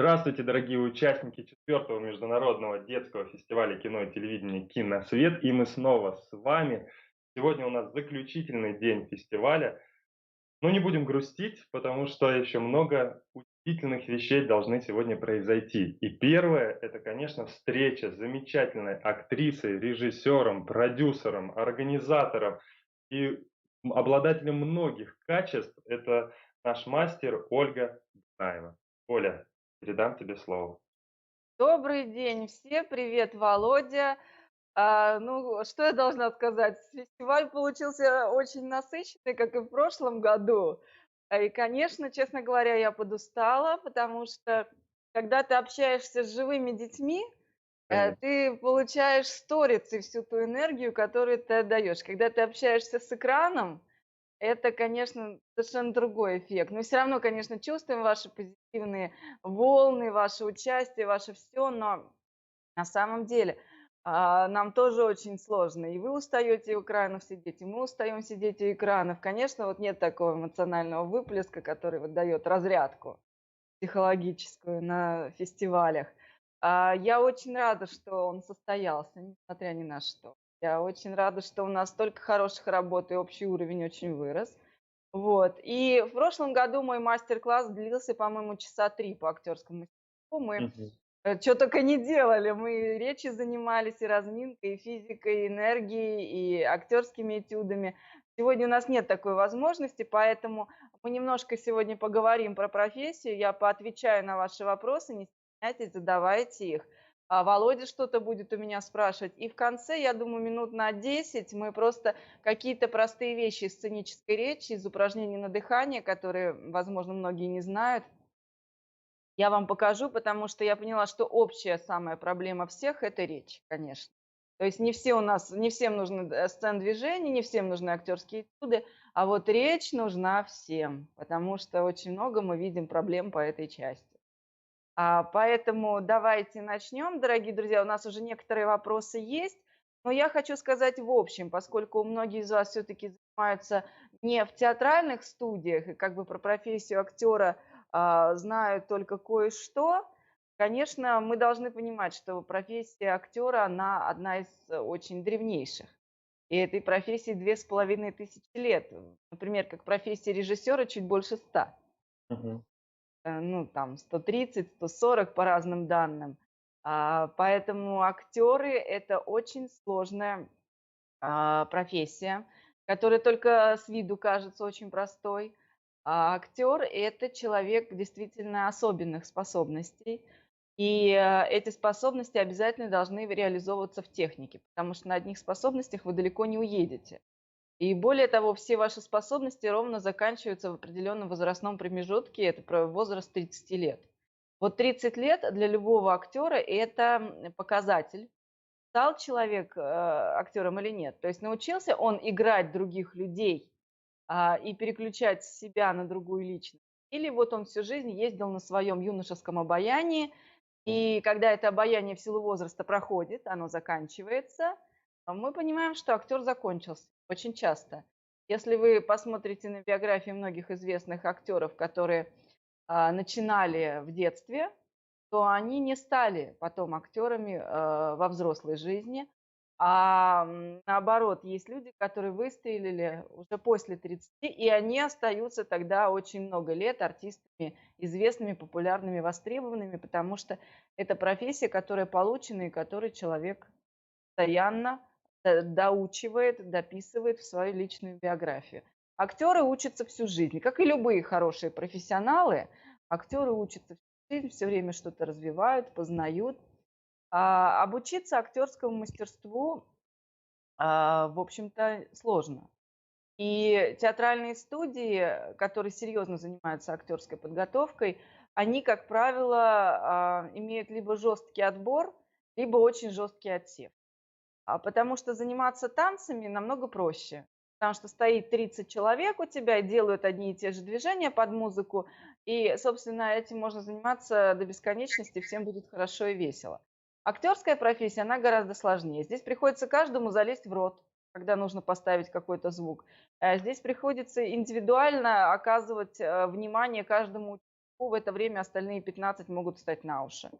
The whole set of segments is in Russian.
Здравствуйте, дорогие участники четвертого международного детского фестиваля кино и телевидения «Киносвет». И мы снова с вами. Сегодня у нас заключительный день фестиваля. Но не будем грустить, потому что еще много удивительных вещей должны сегодня произойти. И первое– это, конечно, встреча с замечательной актрисой, режиссером, продюсером, организатором и обладателем многих качеств. Это наш мастер Ольга Знаева. Оля, передам тебе слово. Добрый день все, привет, Володя. Ну, что я должна сказать? Фестиваль получился очень насыщенный, как и в прошлом году. И, конечно, честно говоря, я подустала, потому что когда ты общаешься с живыми детьми, Конечно. ты получаешь сторицей всю ту энергию, которую ты отдаешь. Когда ты общаешься с экраном, это, конечно, совершенно другой эффект. Но все равно, конечно, чувствуем ваши позитивные волны, ваше участие, ваше все, но на самом деле, нам тоже очень сложно. И вы устаете у экранов сидеть, и мы устаем сидеть у экранов. Конечно, вот нет такого эмоционального выплеска, который вот даёт разрядку психологическую на фестивалях. Я очень рада, что он состоялся, несмотря ни на что. Я очень рада, что у нас столько хороших работ, и общий уровень очень вырос. Вот. И в прошлом году мой мастер-класс длился, по-моему, часа 3 по актерскому мастерству. Мы Мгм. чё тока не делали. Мы и речью занимались, и разминкой, и физикой, и энергией, и актерскими этюдами. Сегодня у нас нет такой возможности, поэтому мы немножко сегодня поговорим про профессию. Я поотвечаю на ваши вопросы, не стесняйтесь, задавайте их. Володя что-то будет у меня спрашивать. И в конце, я думаю, минут на 10 мы просто какие-то простые вещи из сценической речи, из упражнений на дыхание, которые, возможно, многие не знают, я вам покажу, потому что я поняла, что общая самая проблема всех– это речь, конечно. То есть не всем нужны сцен движений, не всем нужны актерские этюды, а вот речь нужна всем, потому что очень много мы видим проблем по этой части. Поэтому давайте начнем, дорогие друзья. У нас уже некоторые вопросы есть, но я хочу сказать в общем, поскольку многие из вас все-таки занимаются не в театральных студиях и как бы про профессию актера знают только кое-что. Конечно, мы должны понимать, что профессия актера, она одна из очень древнейших. И этой профессии 2500 лет. Например, как профессия режиссера чуть больше 100. Мгм. Ну, там 130, 140 по разным данным. Поэтому актеры– это очень сложная, профессия, которая только с виду кажется очень простой. Актер– это человек действительно особенных способностей, и, эти способности обязательно должны реализовываться в технике, потому что на одних способностях вы далеко не уедете. И более того, все ваши способности ровно заканчиваются в определенном возрастном промежутке, это про возраст 30 лет. Вот 30 лет для любого актера– это показатель, стал человек актером или нет. То есть научился он играть других людей и переключать себя на другую личность. Или вот он всю жизнь ездил на своем юношеском обаянии, и когда это обаяние в силу возраста проходит, оно заканчивается, мы понимаем, что актер закончился очень часто. Если вы посмотрите на биографии многих известных актеров, которые начинали в детстве, то они не стали потом актерами во взрослой жизни. Наоборот, есть люди, которые выстрелили уже после 30, и они остаются тогда очень много лет артистами, известными, популярными, востребованными, потому что это профессия, которая получена и которой человек постоянно доучивает, дописывает в свою личную биографию. Актеры учатся всю жизнь, как и любые хорошие профессионалы. Актеры учатся всю жизнь, все время что-то развивают, познают. Обучиться актерскому мастерству, в общем-то, сложно. И театральные студии, которые серьезно занимаются актерской подготовкой, они, как правило, имеют либо жесткий отбор, либо очень жесткий отсев. Потому что заниматься танцами намного проще. Потому что стоит 30 человек у тебя и делают одни и те же движения под музыку. И, собственно, этим можно заниматься до бесконечности, всем будет хорошо и весело. Актерская профессия, она гораздо сложнее. Здесь приходится каждому залезть в рот, когда нужно поставить какой-то звук. Здесь приходится индивидуально оказывать внимание каждому. в это время остальные 15 могут встать на уши.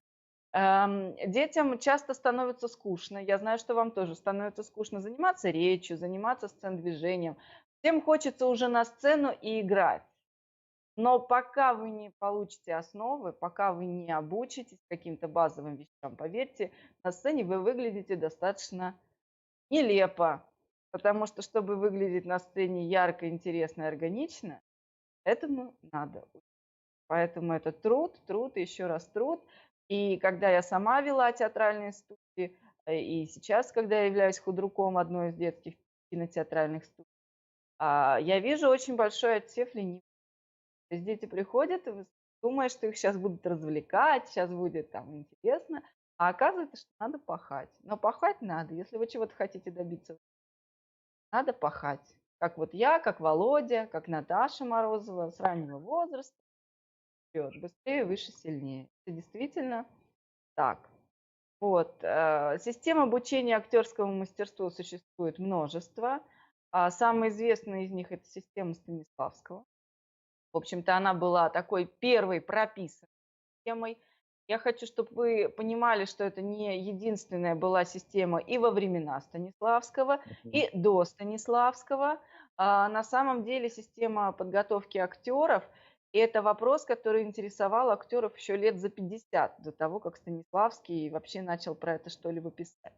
Детям часто становится скучно. Я знаю, что вам тоже становится скучно заниматься речью, заниматься сцен-движением. Всем хочется уже на сцену и играть. Но пока вы не получите основы, пока вы не обучитесь каким-то базовым вещам, поверьте, на сцене вы выглядите достаточно нелепо. Потому что, чтобы выглядеть на сцене ярко, интересно и органично, этому надо. Поэтому это труд, труд и еще раз труд. И когда я сама вела театральные студии, и сейчас, когда я являюсь худруком одной из детских кинотеатральных студий, я вижу очень большой отсев ленивых. То есть дети приходят, и думая, что их сейчас будут развлекать, сейчас будет там интересно, а оказывается, что надо пахать. Но пахать надо. Если вы чего-то хотите добиться, надо пахать. Как вот я, как Володя, как Наташа Морозова с раннего возраста. Вперед, быстрее, выше, сильнее. Это действительно так. Вот. Систем обучения актерскому мастерству существует множество. Самая известная из них – это система Станиславского. В общем-то, она была такой первой прописанной системой. Я хочу, чтобы вы понимали, что это не единственная была система и во времена Станиславского, и до Станиславского. На самом деле система подготовки актеров – это вопрос, который интересовал актеров еще лет за 50 до того, как Станиславский вообще начал про это что-либо писать.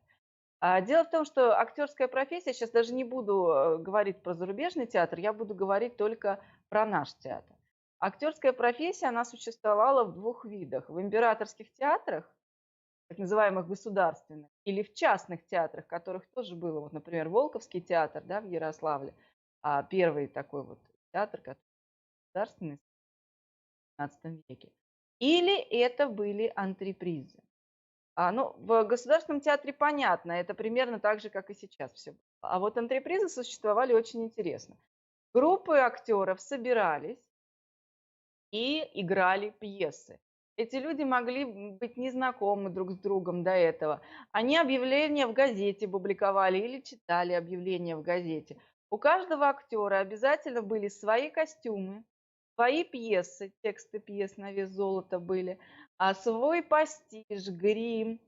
Дело в том, что актерская профессия, сейчас даже не буду говорить про зарубежный театр, я буду говорить только про наш театр. Актерская профессия, она существовала в двух видах. В императорских театрах, так называемых государственных, или в частных театрах, которых тоже было, вот, например, Волковский театр, да, в Ярославле, первый такой вот театр, который государственный в XV веке. Или это были антрепризы. Ну, в Государственном театре понятно, это примерно так же, как и сейчас все было. А вот антрепризы существовали очень интересно. Группы актеров собирались и играли пьесы. Эти люди могли быть незнакомы друг с другом до этого. Они объявления в газете публиковали или читали объявления в газете. У каждого актера обязательно были свои костюмы, свои пьесы, тексты пьес на вес золота были, свой пастиж, грим.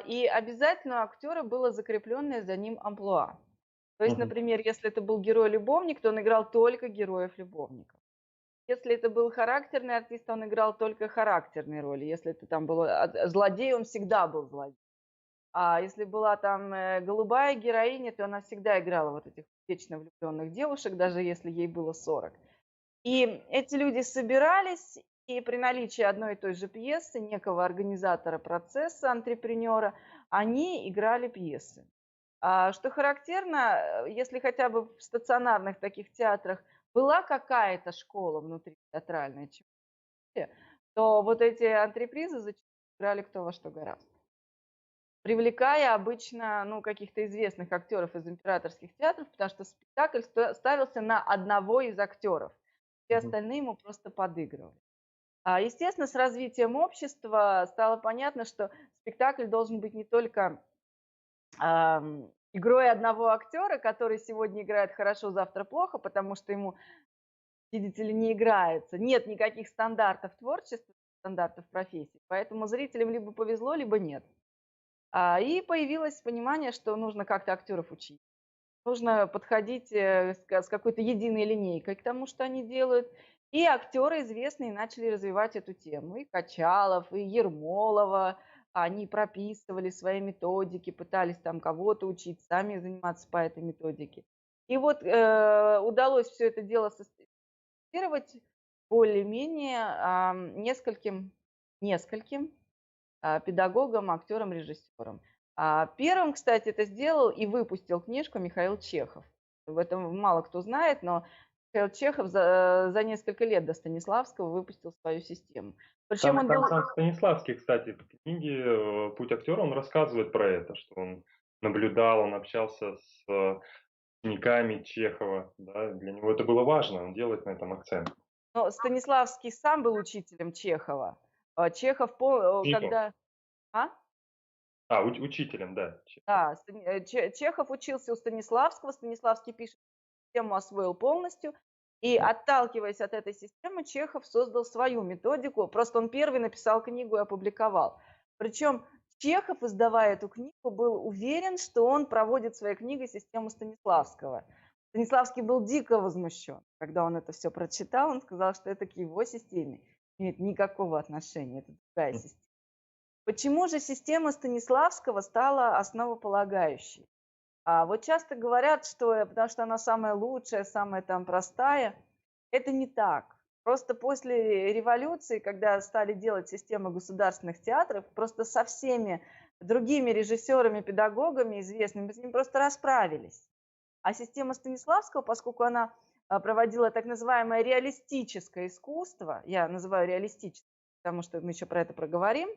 И обязательно у актера было закрепленное за ним амплуа. То есть, Мгм. например, если это был герой-любовник, то он играл только героев-любовников. Если это был характерный артист, он играл только характерные роли. Если это там был злодей, он всегда был злодей. А если была там голубая героиня, то она всегда играла вот этих вечно влюбленных девушек, даже если ей было 40. И эти люди собирались, и при наличии одной и той же пьесы, некого организатора процесса, антрепренера, они играли пьесы. Что характерно, если хотя бы в стационарных таких театрах была какая-то школа внутри театральной, то вот эти антрепризы зачастую играли кто во что гораздо. Привлекая обычно каких-то известных актеров из императорских театров, потому что спектакль ставился на одного из актеров. Все Мгм. остальные ему просто подыгрывали. Естественно, с развитием общества стало понятно, что спектакль должен быть не только игрой одного актера, который сегодня играет хорошо, завтра плохо, потому что ему, видите ли, не играется. Нет никаких стандартов творчества, стандартов профессии, поэтому зрителям либо повезло, либо нет. И появилось понимание, что нужно как-то актеров учить. Нужно подходить с какой-то единой линейкой к тому, что они делают. И актеры известные начали развивать эту тему. И Качалов, и Ермолова. Они прописывали свои методики, пытались там кого-то учить, сами заниматься по этой методике. И вот удалось все это дело систематизировать более-менее нескольким педагогом, актером, режиссером. Первым, кстати, это сделал и выпустил книжку Михаил Чехов. В этом мало кто знает, но Михаил Чехов за несколько лет до Станиславского выпустил свою систему. Причем он был... Сам Станиславский, кстати, в книге «Путь актера» он рассказывает про это, что он наблюдал, он общался с учениками Чехова. Да, для него это было важно, он делает на этом акцент. Но Станиславский сам был учителем Чехова. Чехов, Чехов. когда... А? Учителем, да. Да, Чехов учился у Станиславского, Станиславский пишет, систему освоил полностью. И отталкиваясь от этой системы, Чехов создал свою методику. Просто он первый написал книгу и опубликовал. Причем Чехов, издавая эту книгу, был уверен, что он проводит своей книгой систему Станиславского. Станиславский был дико возмущен, когда он это все прочитал. Он сказал, что это к его системе не имеет никакого отношения. Это другая система. Почему же система Станиславского стала основополагающей? Вот часто говорят, что потому что она самая лучшая, самая там простая. Это не так. Просто после революции, когда стали делать систему государственных театров, просто со всеми другими режиссерами, педагогами известными, с ними просто расправились. А система Станиславского, поскольку она проводила так называемое реалистическое искусство, я называю реалистическое, потому что мы еще про это проговорим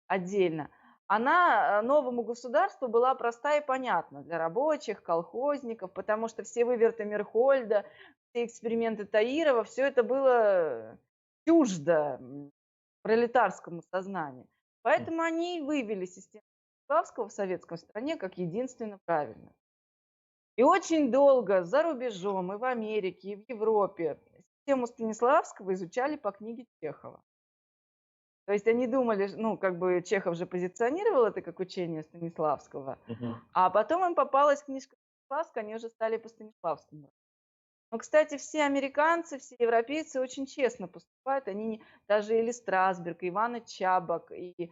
отдельно, она новому государству была проста и понятна для рабочих, колхозников, потому что все выверты Мирхольда, все эксперименты Таирова, все это было чуждо пролетарскому сознанию. Поэтому они вывели систему Станиславского в советской стране как единственно правильно. И очень долго за рубежом, и в Америке, и в Европе систему Станиславского изучали по книге Чехова. То есть они думали, ну, как бы Чехов же позиционировал это как учение Станиславского, а потом им попалась книжка Станиславского, они уже стали по Станиславскому. Но, кстати, все американцы, все европейцы очень честно поступают. Они даже или Страсберг, и Ивана Чабок, и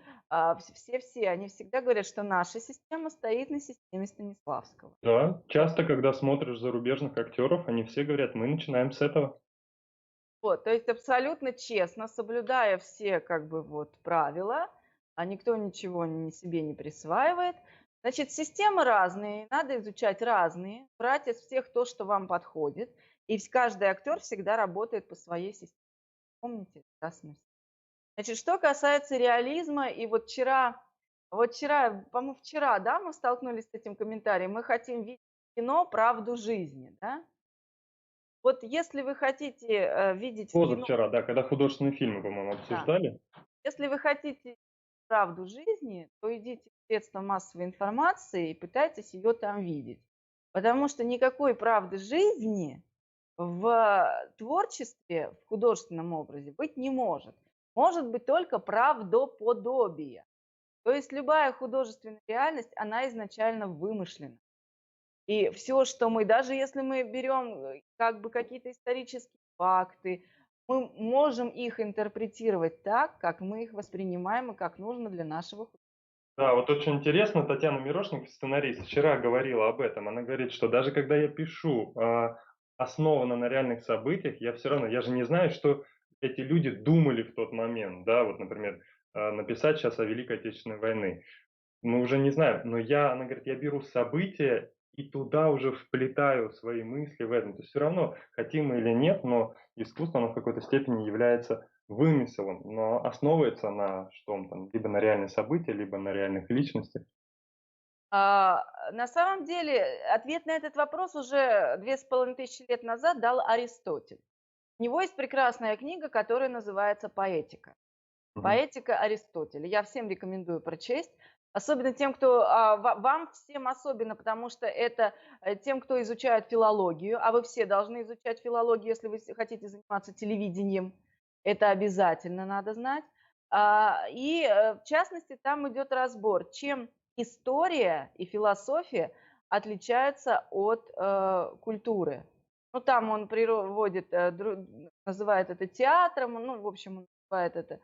все-все, они всегда говорят, что наша система стоит на системе Станиславского. Да, часто, когда смотришь зарубежных актеров, они все говорят, мы начинаем с этого. Вот, то есть абсолютно честно, соблюдая все как бы вот правила, а никто ничего себе не присваивает. Значит, системы разные, надо изучать разные, брать из всех то, что вам подходит. И каждый актер всегда работает по своей системе. Помните, да, смысл? Значит, что касается реализма, и вот вчера, по-моему, вчера, да, мы столкнулись с этим комментарием, мы хотим видеть в кино правду жизни, да? Вот если вы хотите видеть в кино, Позавчера, да, когда художественные фильмы, по-моему, да, обсуждали. если вы хотите правду жизни, то идите в средства массовой информации и пытайтесь ее там видеть. Потому что никакой правды жизни в творчестве, в художественном образе быть не может. Может быть только правдоподобие. То есть любая художественная реальность, она изначально вымышлена. И все, что мы, даже если мы берем как бы какие-то исторические факты, мы можем их интерпретировать так, как мы их воспринимаем и как нужно для нашего Да, вот очень интересно, Татьяна Мирошник, сценарист, вчера говорила об этом. Она говорит, что даже когда я пишу основано на реальных событиях, я все равно, я же не знаю, что эти люди думали в тот момент, да, вот, например, написать сейчас о Великой Отечественной войне. Мы уже не знаем, но она говорит, я беру события и туда уже вплетаю свои мысли в этом. То есть все равно, хотим мы или нет, но искусство, оно в какой-то степени является вымыслом, но основывается на что там, либо на реальные события, либо на реальных личностях. На самом деле ответ на этот вопрос уже 2500 лет назад дал Аристотель. У него есть прекрасная книга, которая называется «Поэтика». Мгм. Поэтика Аристотеля. Я всем рекомендую прочесть. Особенно тем, кто, вам всем особенно, потому что это тем, кто изучает филологию, а вы все должны изучать филологию, если вы хотите заниматься телевидением. Это обязательно надо знать. В частности, там идет разбор, чем история и философия отличаются от культуры. Ну, там он приводит, называет это театром, ну, в общем, он называет это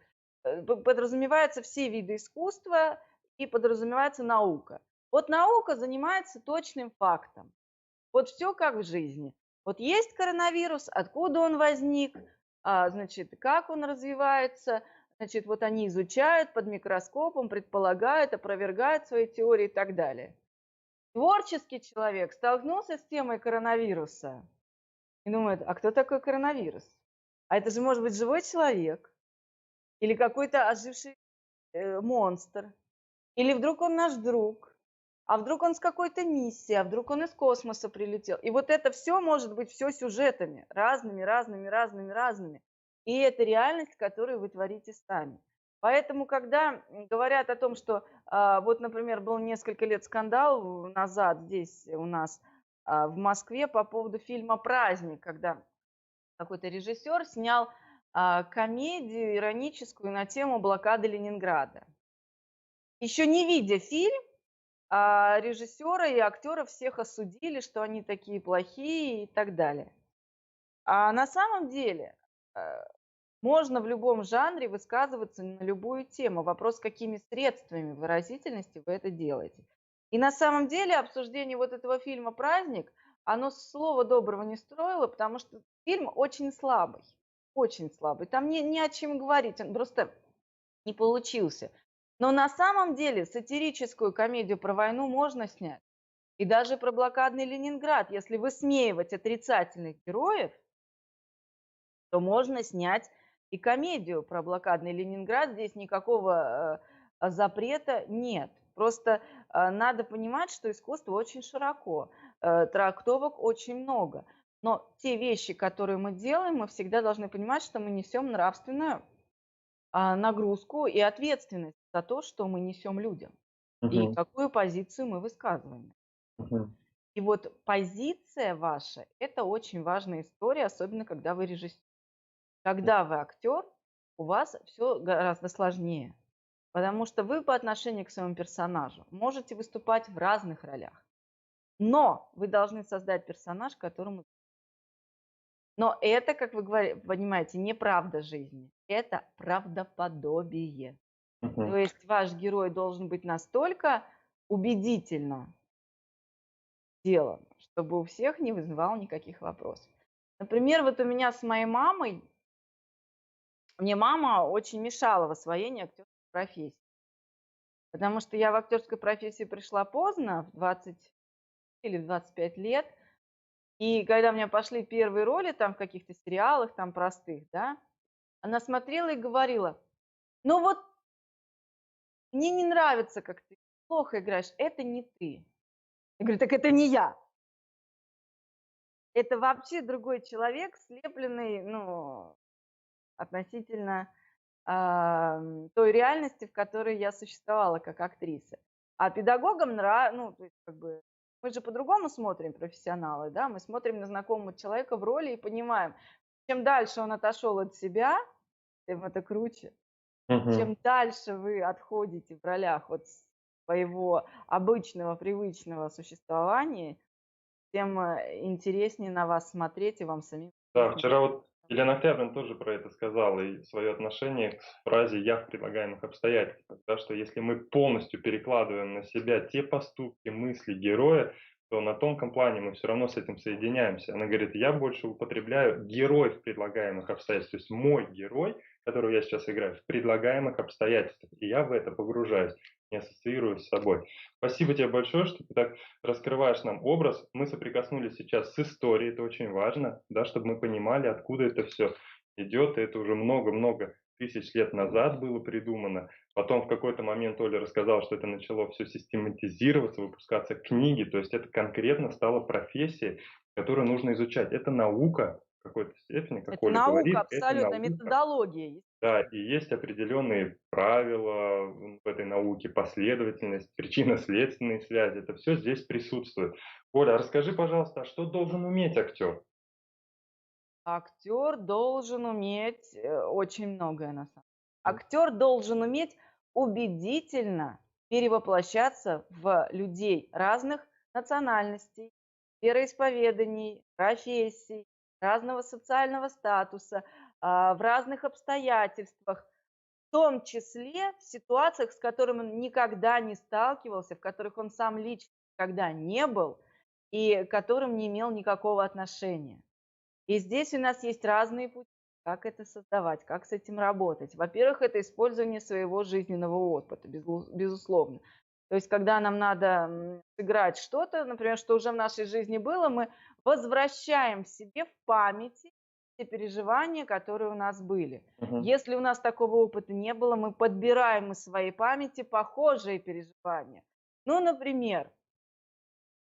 подразумеваются все виды искусства и подразумевается наука. Вот наука занимается точным фактом. Вот все как в жизни. Вот есть коронавирус, откуда он возник, значит, как он развивается, значит, вот они изучают под микроскопом, предполагают, опровергают свои теории и так далее. Творческий человек столкнулся с темой коронавируса и думает, а кто такой коронавирус? А это же может быть живой человек или какой-то оживший монстр. Или вдруг он наш друг, а вдруг он с какой-то миссией, а вдруг он из космоса прилетел. И вот это все может быть все сюжетами, разными, разными, разными, разными. И это реальность, которую вы творите сами. Поэтому, когда говорят о том, что вот, например, был несколько лет скандал назад здесь у нас в Москве по поводу фильма «Праздник», когда какой-то режиссер снял комедию ироническую на тему блокады Ленинграда. Еще не видя фильм, режиссера и актеров всех осудили, что они такие плохие и так далее. А на самом деле э, можно в любом жанре высказываться на любую тему. Вопрос, какими средствами выразительности вы это делаете. И на самом деле обсуждение вот этого фильма «Праздник», оно слова доброго не строило, потому что фильм очень слабый. Очень слабый. Там не о чем говорить, он просто не получился. Но на самом деле сатирическую комедию про войну можно снять. И даже про блокадный Ленинград. Если высмеивать отрицательных героев, то можно снять и комедию про блокадный Ленинград. Здесь никакого запрета нет. Просто надо понимать, что искусство очень широко, трактовок очень много. Но те вещи, которые мы делаем, мы всегда должны понимать, что мы несем нравственную нагрузку и ответственность за то, что мы несем людям и Мгм. какую позицию мы высказываем. Мгм. И вот позиция ваша – это очень важная история, особенно когда вы режиссер. Когда вы актер, у вас все гораздо сложнее, потому что вы по отношению к своему персонажу можете выступать в разных ролях, но вы должны создать персонаж, которому… Но это, как вы понимаете, не правда жизни, это правдоподобие. То Мгм. есть ваш герой должен быть настолько убедительно сделан, чтобы у всех не вызывал никаких вопросов. Например, вот у меня с моей мамой, мне мама очень мешала в освоении актерской профессии, потому что я в актерскую профессию пришла поздно, в 20 или в 25 лет, и когда у меня пошли первые роли там в каких-то сериалах, там простых, да, она смотрела и говорила: ну вот мне не нравится, как ты плохо играешь, это не ты. Я говорю: так это не я. Это вообще другой человек, слепленный, ну, относительно, той реальности, в которой я существовала как актриса. А педагогам ну, то есть как бы мы же по-другому смотрим, профессионалы, да, мы смотрим на знакомого человека в роли и понимаем, чем дальше он отошел от себя, тем это круче. Мгм. Чем дальше вы отходите в ролях от своего обычного, привычного существования, тем интереснее на вас смотреть, и вам самим Да, интереснее. вчера вот Елена Октябрина тоже про это сказала, и свое отношение к фразе «я в предлагаемых обстоятельствах», да, что если мы полностью перекладываем на себя те поступки, мысли героя, то на тонком плане мы все равно с этим соединяемся. Она говорит, я больше употребляю герой в предлагаемых обстоятельствах, то есть мой герой, которого я сейчас играю, в предлагаемых обстоятельствах, и я в это погружаюсь, не ассоциирую с собой. Спасибо тебе большое, что ты так раскрываешь нам образ. Мы соприкоснулись сейчас с историей, это очень важно, да, чтобы мы понимали, откуда это все идет. Это уже много-много тысяч лет назад было придумано. Потом в какой-то момент Оля рассказала, что это начало все систематизироваться, выпускаться книги. То есть это конкретно стало профессией, которую нужно изучать. Это наука в какой-то степени, как Это Оля наука, говорит, это абсолютно, наука. методология. Да, и есть определенные правила в этой науке, последовательность, причинно-следственные связи. Это все здесь присутствует. Оля, а расскажи, пожалуйста, а что должен уметь актер? Актер должен уметь очень многое на самом деле. Актер должен уметь убедительно перевоплощаться в людей разных национальностей, вероисповеданий, профессий, разного социального статуса, в разных обстоятельствах, в том числе в ситуациях, с которыми он никогда не сталкивался, в которых он сам лично никогда не был и к которым не имел никакого отношения. И здесь у нас есть разные пути, как это создавать, как с этим работать. Во-первых, это использование своего жизненного опыта, безусловно. То есть, когда нам надо сыграть что-то, например, что уже в нашей жизни было, мы возвращаем себе в памяти те переживания, которые у нас были. Мгм. Если у нас такого опыта не было, мы подбираем из своей памяти похожие переживания. Ну, например,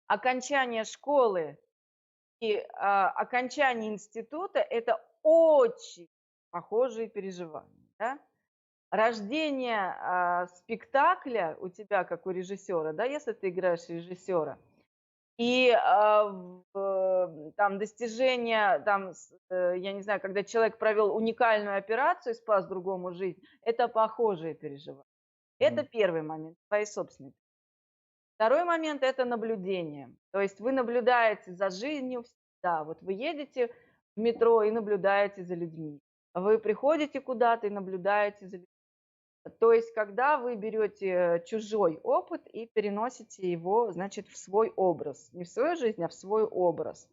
окончание школы и окончание института – это очень похожие переживания, да. Рождение спектакля у тебя, как у режиссера, да, если ты играешь режиссера, И, там достижение, там, я не знаю, когда человек провел уникальную операцию и спас другому жизнь, это похожие переживания. Это Мгм. первый момент, свои собственные. Второй момент — это наблюдение. То есть вы наблюдаете за жизнью всегда. Вот вы едете в метро и наблюдаете за людьми. Вы приходите куда-то и наблюдаете за людьми. То есть когда вы берете чужой опыт и переносите его, значит, в свой образ. Не в свою жизнь, а в свой образ.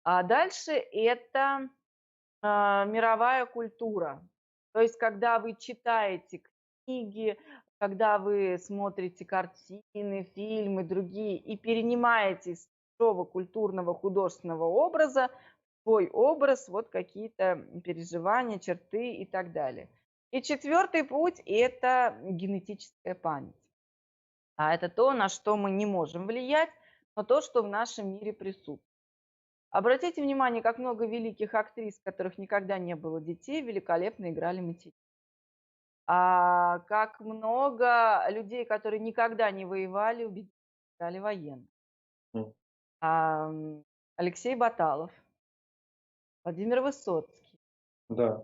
А дальше это мировая культура. То есть когда вы читаете книги, когда вы смотрите картины, фильмы, другие и перенимаете из чужого культурного художественного образа в свой образ вот какие-то переживания, черты и так далее. И четвертый путь — это генетическая память. А это то, на что мы не можем влиять, но то, что в нашем мире присутствует. Обратите внимание, как много великих актрис, у которых никогда не было детей, великолепно играли матерей. А как много людей, которые никогда не воевали, убедительно играли военных. М. Алексей Баталов, Владимир Высоцкий. Да.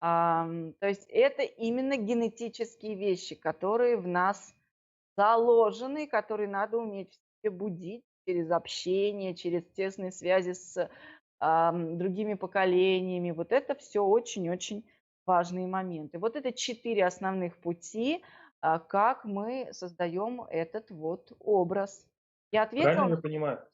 То есть это именно генетические вещи, которые в нас заложены, которые надо уметь в себе будить через общение, через тесные связи с другими поколениями. Вот это все очень-очень важные моменты. Вот это 4 основных пути, как мы создаем этот вот образ. Я ответила Правильно на я понимаю?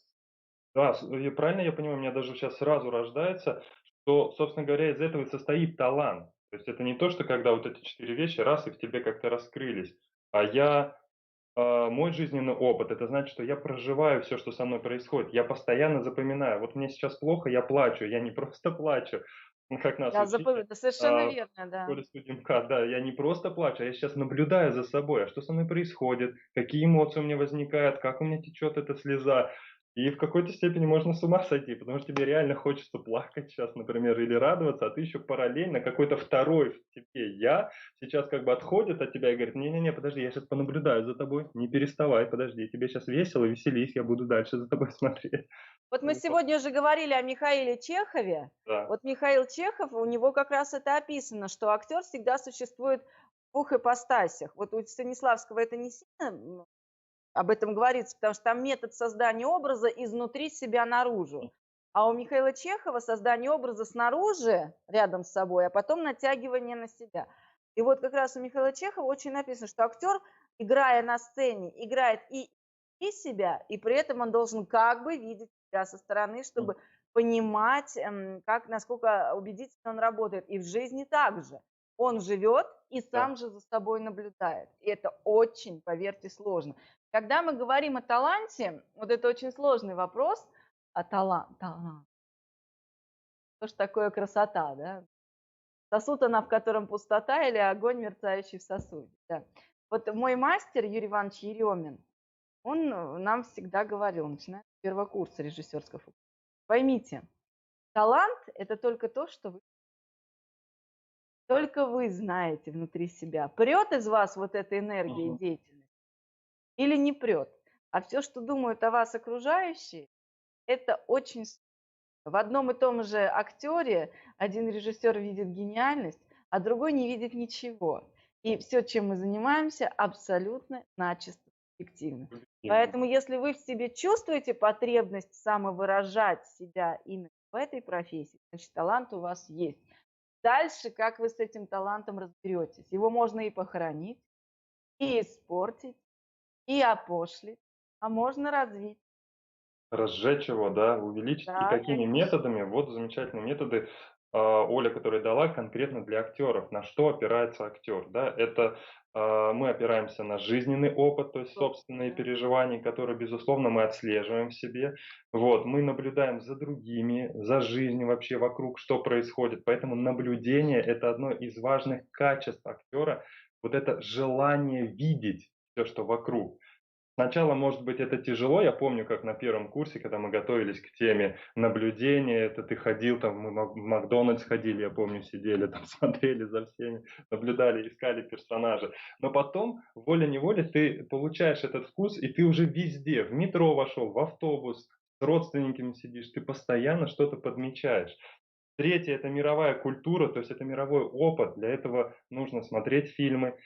Да, и правильно я понимаю, у меня даже сейчас сразу рождается, что, собственно говоря, из этого и состоит талант. То есть это не то, что когда вот эти 4 вещи раз и в тебе как-то раскрылись, а мой жизненный опыт — это значит, что я проживаю все, что со мной происходит. Я постоянно запоминаю. Вот мне сейчас плохо, я плачу. Я не просто плачу, ну, как нас да, учили, да, совершенно в верно, да. школе студенка. Да, я не просто плачу, а я сейчас наблюдаю за собой. А что со мной происходит? Какие эмоции у меня возникают? Как у меня течет эта слеза? И в какой-то степени можно с ума сойти, потому что тебе реально хочется плакать сейчас, например, или радоваться, а ты еще параллельно какой-то второй в тебе "я" сейчас как бы отходит от тебя и говорит: "Не-не-не, подожди, я сейчас понаблюдаю за тобой, не переставай, подожди, тебе сейчас весело, веселись, я буду дальше за тобой смотреть". Вот мы Вот, сегодня уже говорили о Михаиле Чехове. да. Вот Михаил Чехов, у него как раз это описано, что актер всегда существует в двух ипостасях. Вот у Станиславского это не сильно об этом говорится, потому что там метод создания образа изнутри себя наружу. А у Михаила Чехова создание образа снаружи, рядом с собой, а потом натягивание на себя. И вот как раз у Михаила Чехова очень написано, что актер, играя на сцене, играет и себя, и при этом он должен как бы видеть себя со стороны, М, чтобы понимать, как, насколько убедительно он работает. И в жизни также. Он живет и да. сам же за собой наблюдает. И это очень, поверьте, сложно. Когда мы говорим о таланте, вот это очень сложный вопрос, а талант. Что ж такое красота, да? Сосуд она, в котором пустота, или огонь, мерцающий в сосуде, да. Вот мой мастер Юрий Иванович Еремин, он нам всегда говорил, начиная с первого курса режиссерского факультета: поймите, талант — это только вы знаете внутри себя, прет из вас вот эта энергия и Мгм. деятельность или не прет. А все, что думают о вас окружающие, это очень. В одном и том же актере один режиссер видит гениальность, а другой не видит ничего. И все, чем мы занимаемся, абсолютно начисто субъективно. Объективно. Поэтому если вы в себе чувствуете потребность самовыражать себя именно в этой профессии, значит, талант у вас есть. Дальше, как вы с этим талантом разберетесь? Его можно и похоронить, и испортить, и опошлить, а можно развить. Разжечь его, да, увеличить. И Да, какими конечно. методами? Вот замечательные методы, Оля, которые дала конкретно для актеров. На что опирается актер, да? Это, мы опираемся на жизненный опыт, то есть Собственно, собственные да. переживания, которые, безусловно, мы отслеживаем в себе. Вот, мы наблюдаем за другими, за жизнью вообще вокруг, что происходит. Поэтому наблюдение — это одно из важных качеств актера. Вот это желание видеть все, что вокруг. Сначала, может быть, это тяжело. Я помню, как на первом курсе, когда мы готовились к теме наблюдения, это ты ходил, там мы в Макдональдс ходили, я помню, сидели там, смотрели за всеми, наблюдали, искали персонажа. Но потом, волей-неволей, ты получаешь этот вкус, и ты уже везде, в метро вошел, в автобус, с родственниками сидишь, ты постоянно что-то подмечаешь. Третье — это мировая культура, то есть это мировой опыт. Для этого нужно смотреть фильмы,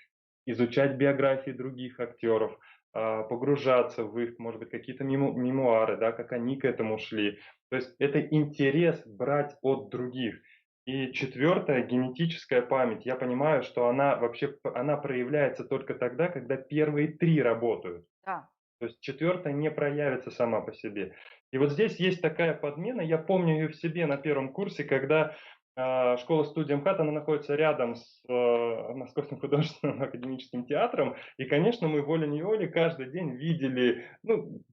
изучать биографии других актеров, погружаться в их, может быть, какие-то мемуары, да, как они к этому шли. То есть это интерес брать от других. И четвертое — генетическая память. Я понимаю, что она вообще она проявляется только тогда, когда первые три работают. Да. То есть четвертая не проявится сама по себе. И вот здесь есть такая подмена. Я помню ее в себе на первом курсе, когда школа-студия МХАТ, она находится рядом с Московским художественным академическим театром. И, конечно, мы волей-неволей каждый день видели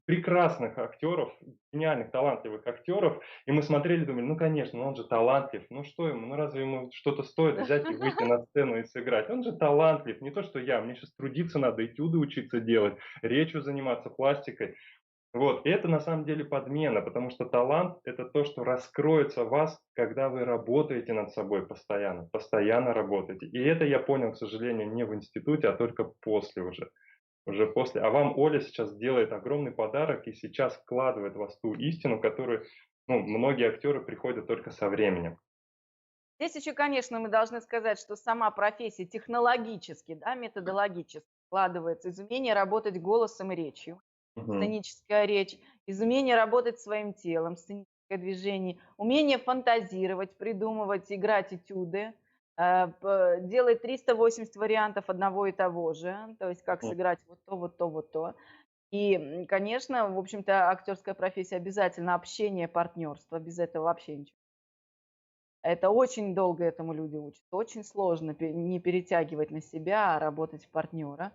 прекрасных актеров, гениальных, талантливых актеров. И мы смотрели, думали, ну, конечно, он же талантлив. Ну, что ему, ну, разве ему что-то стоит взять и выйти на сцену и сыграть? Он же талантлив, не то, что я. Мне сейчас трудиться надо, этюды учиться делать, речью заниматься, пластикой. Вот, и это на самом деле подмена, потому что талант — это то, что раскроется в вас, когда вы работаете над собой постоянно, постоянно работаете. И это я понял, к сожалению, не в институте, а только после уже после. А вам Оля сейчас делает огромный подарок и сейчас вкладывает в вас ту истину, которую, ну, многие актеры приходят только со временем. Здесь еще, конечно, мы должны сказать, что сама профессия технологически, да, методологически складывается из умения работать голосом и речью, Мгм. сценическая речь, из умения работать своим телом, сценическое движение, умение фантазировать, придумывать, играть этюды, делать 380 вариантов одного и того же, то есть как Мгм. сыграть вот то, вот то, вот то. И, конечно, в общем-то, актерская профессия обязательно общение, партнерство, без этого вообще ничего. Это очень долго этому люди учатся, очень сложно не перетягивать на себя, а работать в партнера.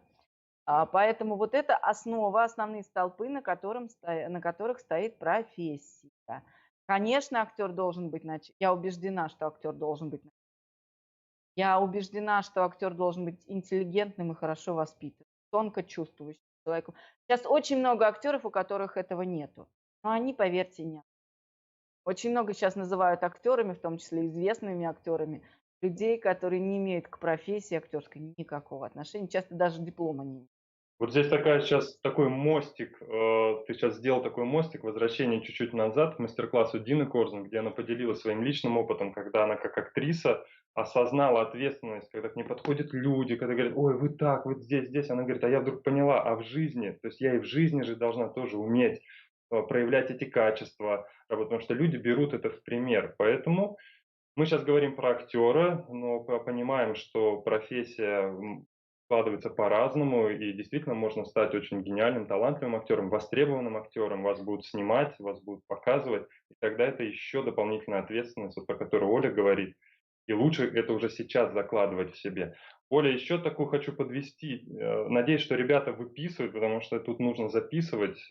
Поэтому вот это основа, основные столпы, на которых стоит профессия. Конечно, актер должен быть, я убеждена, что актер должен быть, я убеждена, что актер должен быть интеллигентным и хорошо воспитанным, тонко чувствующим человеком. Сейчас очень много актеров, у которых этого нету, но они, поверьте, нет. Очень много сейчас называют актерами, в том числе известными актерами, людей, которые не имеют к профессии актерской никакого отношения, часто даже диплома не имеют. Вот здесь такая сейчас такой мостик, ты сейчас сделал такой мостик, возвращение чуть-чуть назад к мастер-классу Дины Корзун, где она поделилась своим личным опытом, когда она как актриса осознала ответственность, когда к ней подходят люди, когда говорят, ой, вы так, вот здесь, здесь. Она говорит, а я вдруг поняла, а в жизни, то есть я и в жизни же должна тоже уметь проявлять эти качества, потому что люди берут это в пример. Поэтому мы сейчас говорим про актера, но понимаем, что профессия складывается по-разному, и действительно можно стать очень гениальным, талантливым актером, востребованным актером, вас будут снимать, вас будут показывать, и тогда это еще дополнительная ответственность, вот, про которую Оля говорит, и лучше это уже сейчас закладывать в себе. Оля, еще такую хочу подвести. Надеюсь, что ребята выписывают, потому что тут нужно записывать.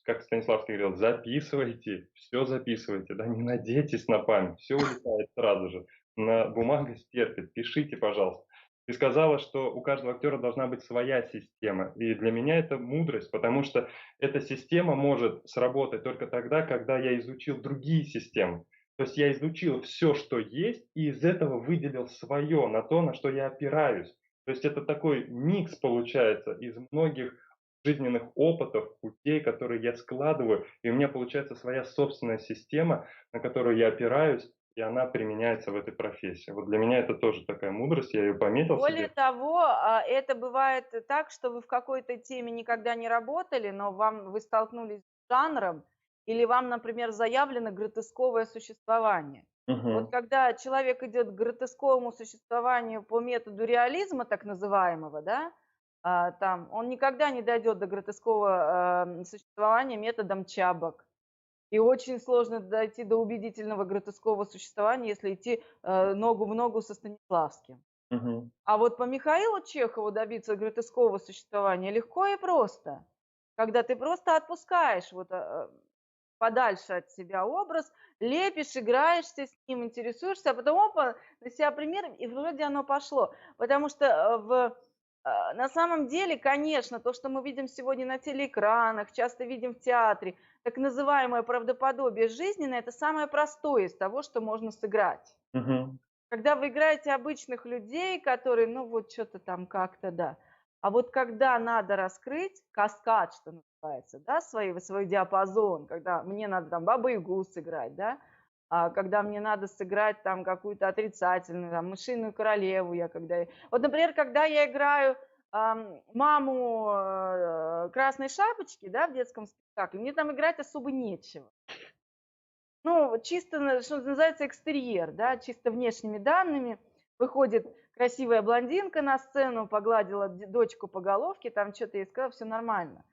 Как Станиславский говорил, записывайте, все записывайте, да, не надейтесь на память, все улетает сразу же. На бумага стерпит, пишите, пожалуйста. Ты сказала, что у каждого актера должна быть своя система. И для меня это мудрость, потому что эта система может сработать только тогда, когда я изучил другие системы. То есть я изучил все, что есть, и из этого выделил свое, на то, на что я опираюсь. То есть это такой микс получается из многих жизненных опытов, путей, которые я складываю, и у меня получается своя собственная система, на которую я опираюсь, и она применяется в этой профессии. Вот для меня это тоже такая мудрость, я ее пометил Более себе. того, это бывает так, что вы в какой-то теме никогда не работали, но вы столкнулись с жанром, или вам, например, заявлено гротесковое существование. Вот Мгм. когда человек идет к гротесковому существованию по методу реализма, так называемого, да, там, он никогда не дойдет до гротескового существования методом чабок. И очень сложно дойти до убедительного гротескового существования, если идти ногу в ногу со Станиславским. Мгм. А вот по Михаилу Чехову добиться гротескового существования легко и просто. Когда ты просто отпускаешь подальше от себя образ, лепишь, играешься с ним, интересуешься, а потом опа, на себя примером, и вроде оно пошло. Потому что На самом деле, конечно, то, что мы видим сегодня на телеэкранах, часто видим в театре, так называемое правдоподобие жизненное, это самое простое из того, что можно сыграть. Мгм. Когда вы играете обычных людей, которые, ну вот что-то там как-то, да. А вот когда надо раскрыть каскад, что называется, да, свой диапазон, когда мне надо там Бабу-Ягу сыграть, да, когда мне надо сыграть там какую-то отрицательную, там, мышиную королеву, я когда... Вот, например, когда я играю маму Красной Шапочки, да, в детском спектакле, мне там играть особо нечего. Ну, вот чисто, что называется, экстерьер, да, чисто внешними данными. Выходит красивая блондинка на сцену, погладила дочку по головке, там что-то ей сказала, все нормально.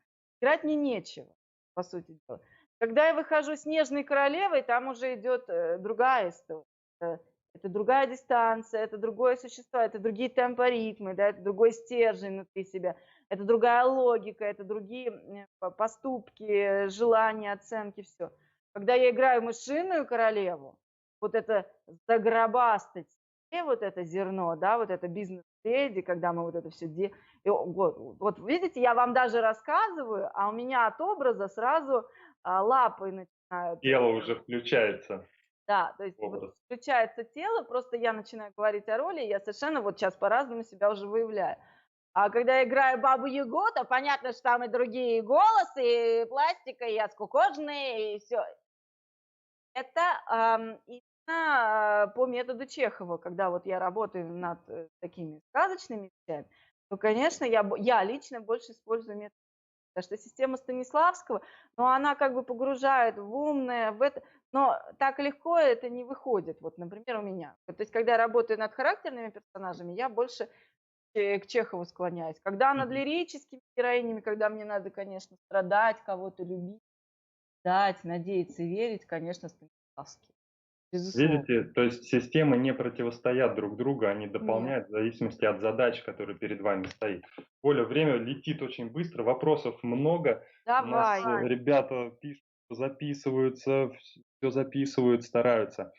Играть мне нечего, по сути дела. Когда я выхожу снежной королевой, там уже идет другая история. Э, Это другая дистанция, это другое существо, это другие темпоритмы, да, это другой стержень внутри себя, это другая логика, это другие поступки, желания, оценки, все. Когда я играю мышиную королеву, вот это загробастать себе вот это зерно, да, вот это бизнес-леди, когда мы вот это все вот видите, я вам даже рассказываю, а у меня от образа сразу лапы начинают. Тело уже включается Да, то есть в вот образ. включается тело, просто я начинаю говорить о роли, я совершенно вот сейчас по-разному себя уже выявляю. А когда я играю Бабу-Ягу, то понятно, что там и другие голосы, и пластика, и оскукоженные, и все. Это, именно, по методу Чехова. Когда вот я работаю над, такими сказочными вещами, то, конечно, я лично больше использую метод, потому что система Станиславского, но она как бы погружает в умное, в это, но так легко это не выходит. Вот, например, у меня. То есть когда я работаю над характерными персонажами, я больше, к Чехову склоняюсь. Когда над Мгм. лирическими героинями, когда мне надо, конечно, страдать, кого-то любить, ждать, надеяться и верить, конечно, Станиславский. Безусловно. Видите, то есть системы не противостоят друг другу, они Нет. дополняют в зависимости от задач, которые перед вами стоит. Оля, время летит очень быстро, вопросов много. У нас Давай. ребята пишут, записываются, все записывают, стараются.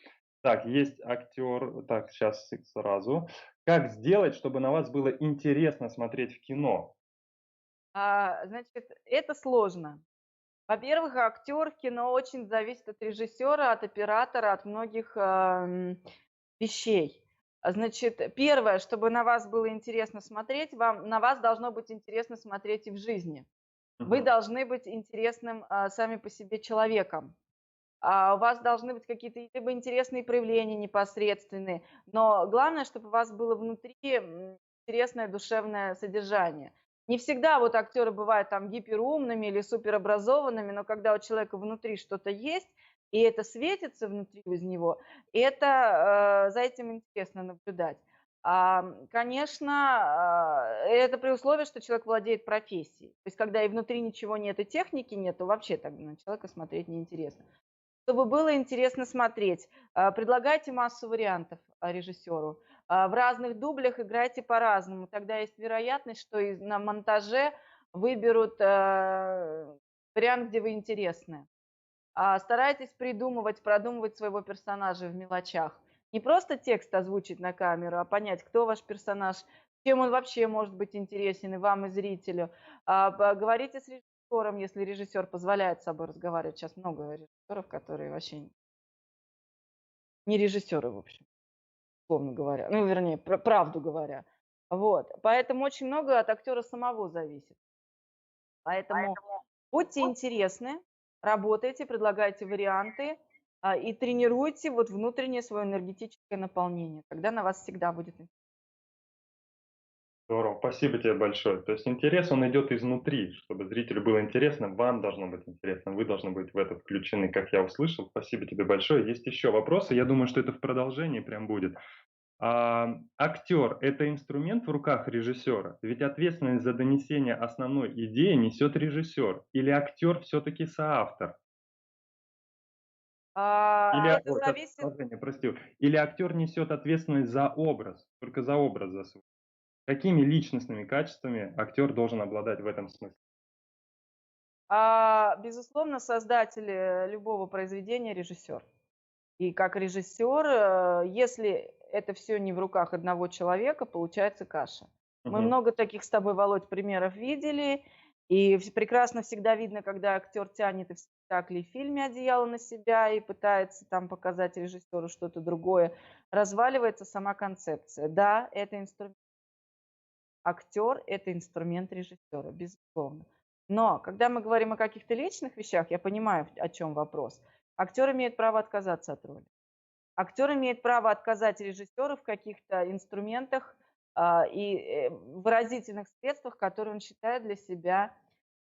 Так, есть актер. Так, сейчас сразу. Как сделать, чтобы на вас было интересно смотреть в кино? Значит, это сложно. Во-первых, актер в кино очень зависит от режиссера, от оператора, от многих, вещей. Значит, первое, чтобы на вас было интересно смотреть, на вас должно быть интересно смотреть и в жизни. Вы Мгм. должны быть интересным, сами по себе человеком. У вас должны быть какие-то либо интересные проявления непосредственные, но главное, чтобы у вас было внутри интересное душевное содержание. Не всегда вот актеры бывают там гиперумными или суперобразованными, но когда у человека внутри что-то есть, и это светится внутри из него, за этим интересно наблюдать. Конечно, это при условии, что человек владеет профессией. То есть когда и внутри ничего нет, и техники нет, то вообще так на человека смотреть неинтересно. Чтобы было интересно смотреть, предлагайте массу вариантов, режиссеру. В разных дублях играйте по-разному. Тогда есть вероятность, что и на монтаже выберут, вариант, где вы интересны. Старайтесь придумывать, продумывать своего персонажа в мелочах. Не просто текст озвучить на камеру, а понять, кто ваш персонаж, чем он вообще может быть интересен и вам, и зрителю. Поговорите с режиссером, если режиссер позволяет с собой разговаривать. Сейчас много режиссеров, которые вообще не режиссеры, в общем, условно говоря. Ну, вернее, правду говоря. Вот. Поэтому очень много от актера самого зависит. Поэтому будьте интересны, работайте, предлагайте варианты, и тренируйте вот внутреннее свое энергетическое наполнение. Тогда на вас всегда будет Здорово, спасибо тебе большое. То есть интерес, он идет изнутри. Чтобы зрителю было интересно, вам должно быть интересно, вы должны быть в это включены, как я услышал. Спасибо тебе большое. Есть еще вопросы, я думаю, что это в продолжении прям будет. Актер — это инструмент в руках режиссера? Ведь ответственность за донесение основной идеи несет режиссер. Или актер все-таки соавтор? Это Ой, как зависит. продолжение, прости. Или актер несет ответственность за образ, только за образ за свой? Какими личностными качествами актер должен обладать в этом смысле? Безусловно, создатель, любого произведения — режиссер. И как режиссер, если это все не в руках одного человека, получается каша. Мы Мгм. много таких с тобой, Володь, примеров видели. И прекрасно всегда видно, когда актер тянет и в спектакле, и в фильме одеяло на себя и пытается там показать режиссеру что-то другое. Разваливается сама концепция. Да, это инструмент. Актер – это инструмент режиссера, безусловно. Но когда мы говорим о каких-то личных вещах, я понимаю, о чем вопрос. Актер имеет право отказаться от роли. Актер имеет право отказать режиссеру в каких-то инструментах и выразительных средствах, которые он считает для себя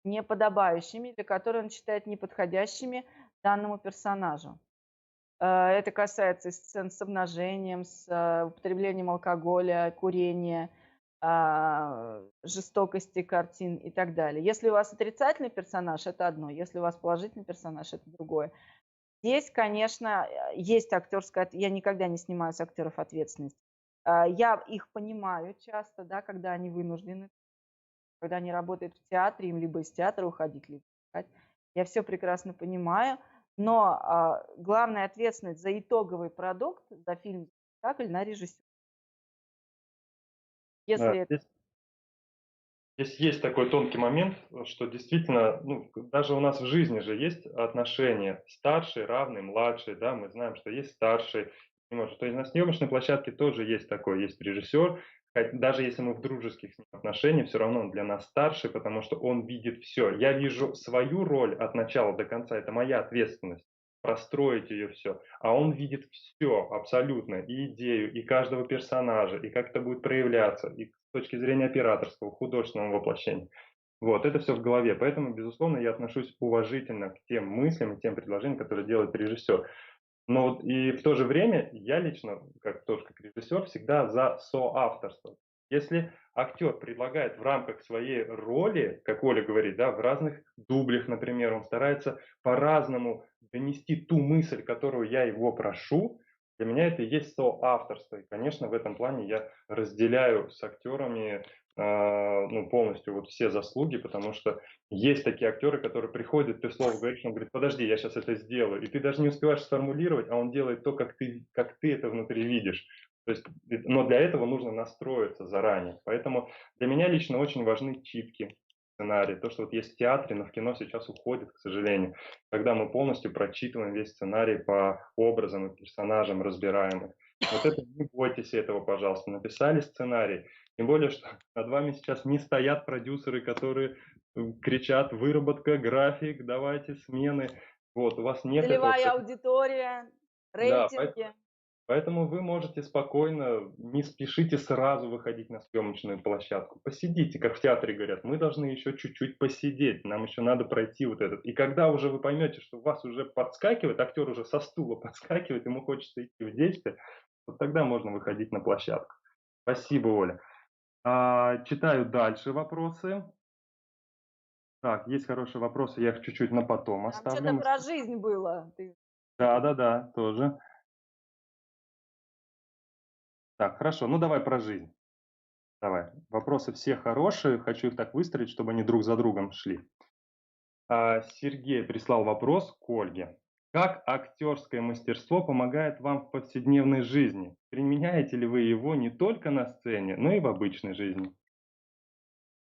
неподобающими, или которые он считает неподходящими данному персонажу. Это касается и сцен с обнажением, с употреблением алкоголя, курения, жестокости картин и так далее. Если у вас отрицательный персонаж – это одно, если у вас положительный персонаж – это другое. Здесь, конечно, есть актерская, я никогда не снимаю с актеров ответственность. Я их понимаю часто, да, когда они вынуждены, когда они работают в театре, им либо из театра уходить, либо искать. Я все прекрасно понимаю, но главная ответственность за итоговый продукт, за фильм, за спектакль на режиссере. Да, Если это здесь есть такой тонкий момент, что действительно, ну, даже у нас в жизни же есть отношения старший, равный, младший, да, мы знаем, что есть старший, не может. То есть на съемочной площадке тоже есть такой, есть режиссер, даже если мы в дружеских с ним отношениях, все равно он для нас старший, потому что он видит все. Я вижу свою роль от начала до конца, это моя ответственность простроить ее все, а он видит все абсолютно, и идею, и каждого персонажа, и как это будет проявляться, и с точки зрения операторского, художественного воплощения. Вот, это все в голове. Поэтому, безусловно, я отношусь уважительно к тем мыслям и тем предложениям, которые делает режиссер. Но вот и в то же время я лично, как тоже как режиссер, всегда за соавторство. Если актер предлагает в рамках своей роли, как Оля говорит, да, в разных дублях, например, он старается по-разному донести ту мысль, которую я его прошу, для меня это и есть соавторство. И, конечно, в этом плане я разделяю с актерами ну, полностью вот все заслуги, потому что есть такие актеры, которые приходят, ты слово говоришь, он говорит: подожди, я сейчас это сделаю. И ты даже не успеваешь сформулировать, а он делает то, как ты это внутри видишь. То есть, но для этого нужно настроиться заранее. Поэтому для меня лично очень важны читки сценарии. То, что вот есть в театре, но в кино сейчас уходит, к сожалению. Когда мы полностью прочитываем весь сценарий по образам и персонажам, разбираем их. Вот это не бойтесь этого, пожалуйста. Написали сценарий. Тем более, что над вами сейчас не стоят продюсеры, которые кричат: выработка, график, давайте смены. Вот, у вас нет этого. целевая аудитория, Да, рейтинги. поэтому вы можете спокойно, не спешите сразу выходить на съемочную площадку. Посидите, как в театре говорят, мы должны еще чуть-чуть посидеть, нам еще надо пройти вот этот. И когда уже вы поймете, что у вас уже подскакивает, актер уже со стула подскакивает, ему хочется идти в действие, вот тогда можно выходить на площадку. Спасибо, Оля. Читаю дальше вопросы. Так, есть хорошие вопросы, я их чуть-чуть на потом Там оставлю. что-то про жизнь было. Да-да-да, тоже. Так, хорошо, ну давай про жизнь. Давай. Вопросы все хорошие, хочу их так выстроить, чтобы они друг за другом шли. Сергей прислал вопрос к Ольге. Как актерское мастерство помогает вам в повседневной жизни? Применяете ли вы его не только на сцене, но и в обычной жизни?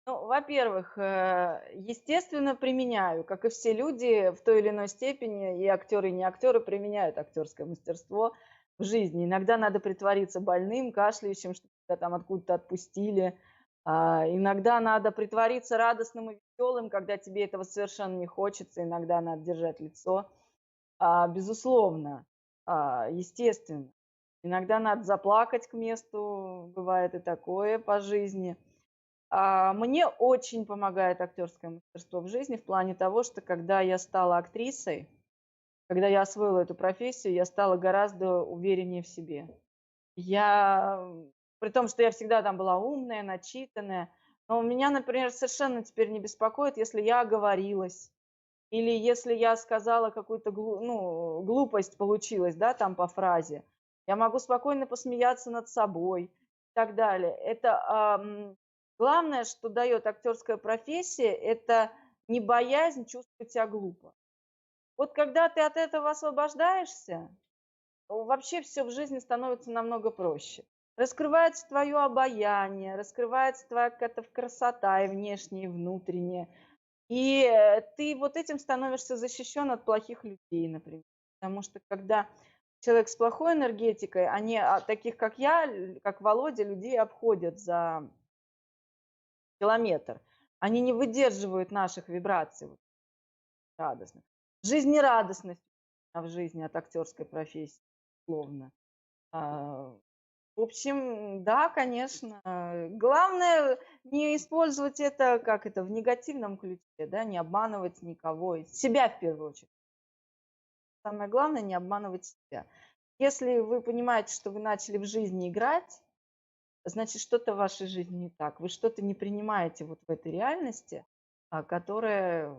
Ну, во-первых, естественно, применяю, как и все люди, в той или иной степени, и актеры, и не актеры применяют актерское мастерство в жизни. Иногда надо притвориться больным, кашляющим, чтобы тебя там откуда-то отпустили. Иногда надо притвориться радостным и веселым, когда тебе этого совершенно не хочется. Иногда надо держать лицо. Безусловно, естественно. Иногда надо заплакать к месту, бывает и такое по жизни. Мне очень помогает актерское мастерство в жизни в плане того, что когда я стала актрисой, когда я освоила эту профессию, я стала гораздо увереннее в себе. При том, что я всегда там была умная, начитанная, но меня, например, совершенно теперь не беспокоит, если я оговорилась или если я сказала какую-то глупость получилась, да, там по фразе. Я могу спокойно посмеяться над собой и так далее. Главное, что дает актерская профессия, это не боязнь чувствовать себя глупо. Вот когда ты от этого освобождаешься, вообще все в жизни становится намного проще. раскрывается твое обаяние, раскрывается твоя какая-то красота и внешняя, и внутренняя. И ты вот этим становишься защищен от плохих людей, например. Потому что когда человек с плохой энергетикой, они таких, как я, как Володя, людей обходят за километр. Они не выдерживают наших вибраций вот, радостных. Жизнерадостность в жизни от актерской профессии, условно. А, В общем, да, конечно. Главное не использовать это, как это, в негативном ключе, да, не обманывать никого, и себя в первую очередь. Самое главное не обманывать себя. Если вы понимаете, что вы начали в жизни играть, значит, что-то в вашей жизни не так. Вы что-то не принимаете вот в этой реальности, которая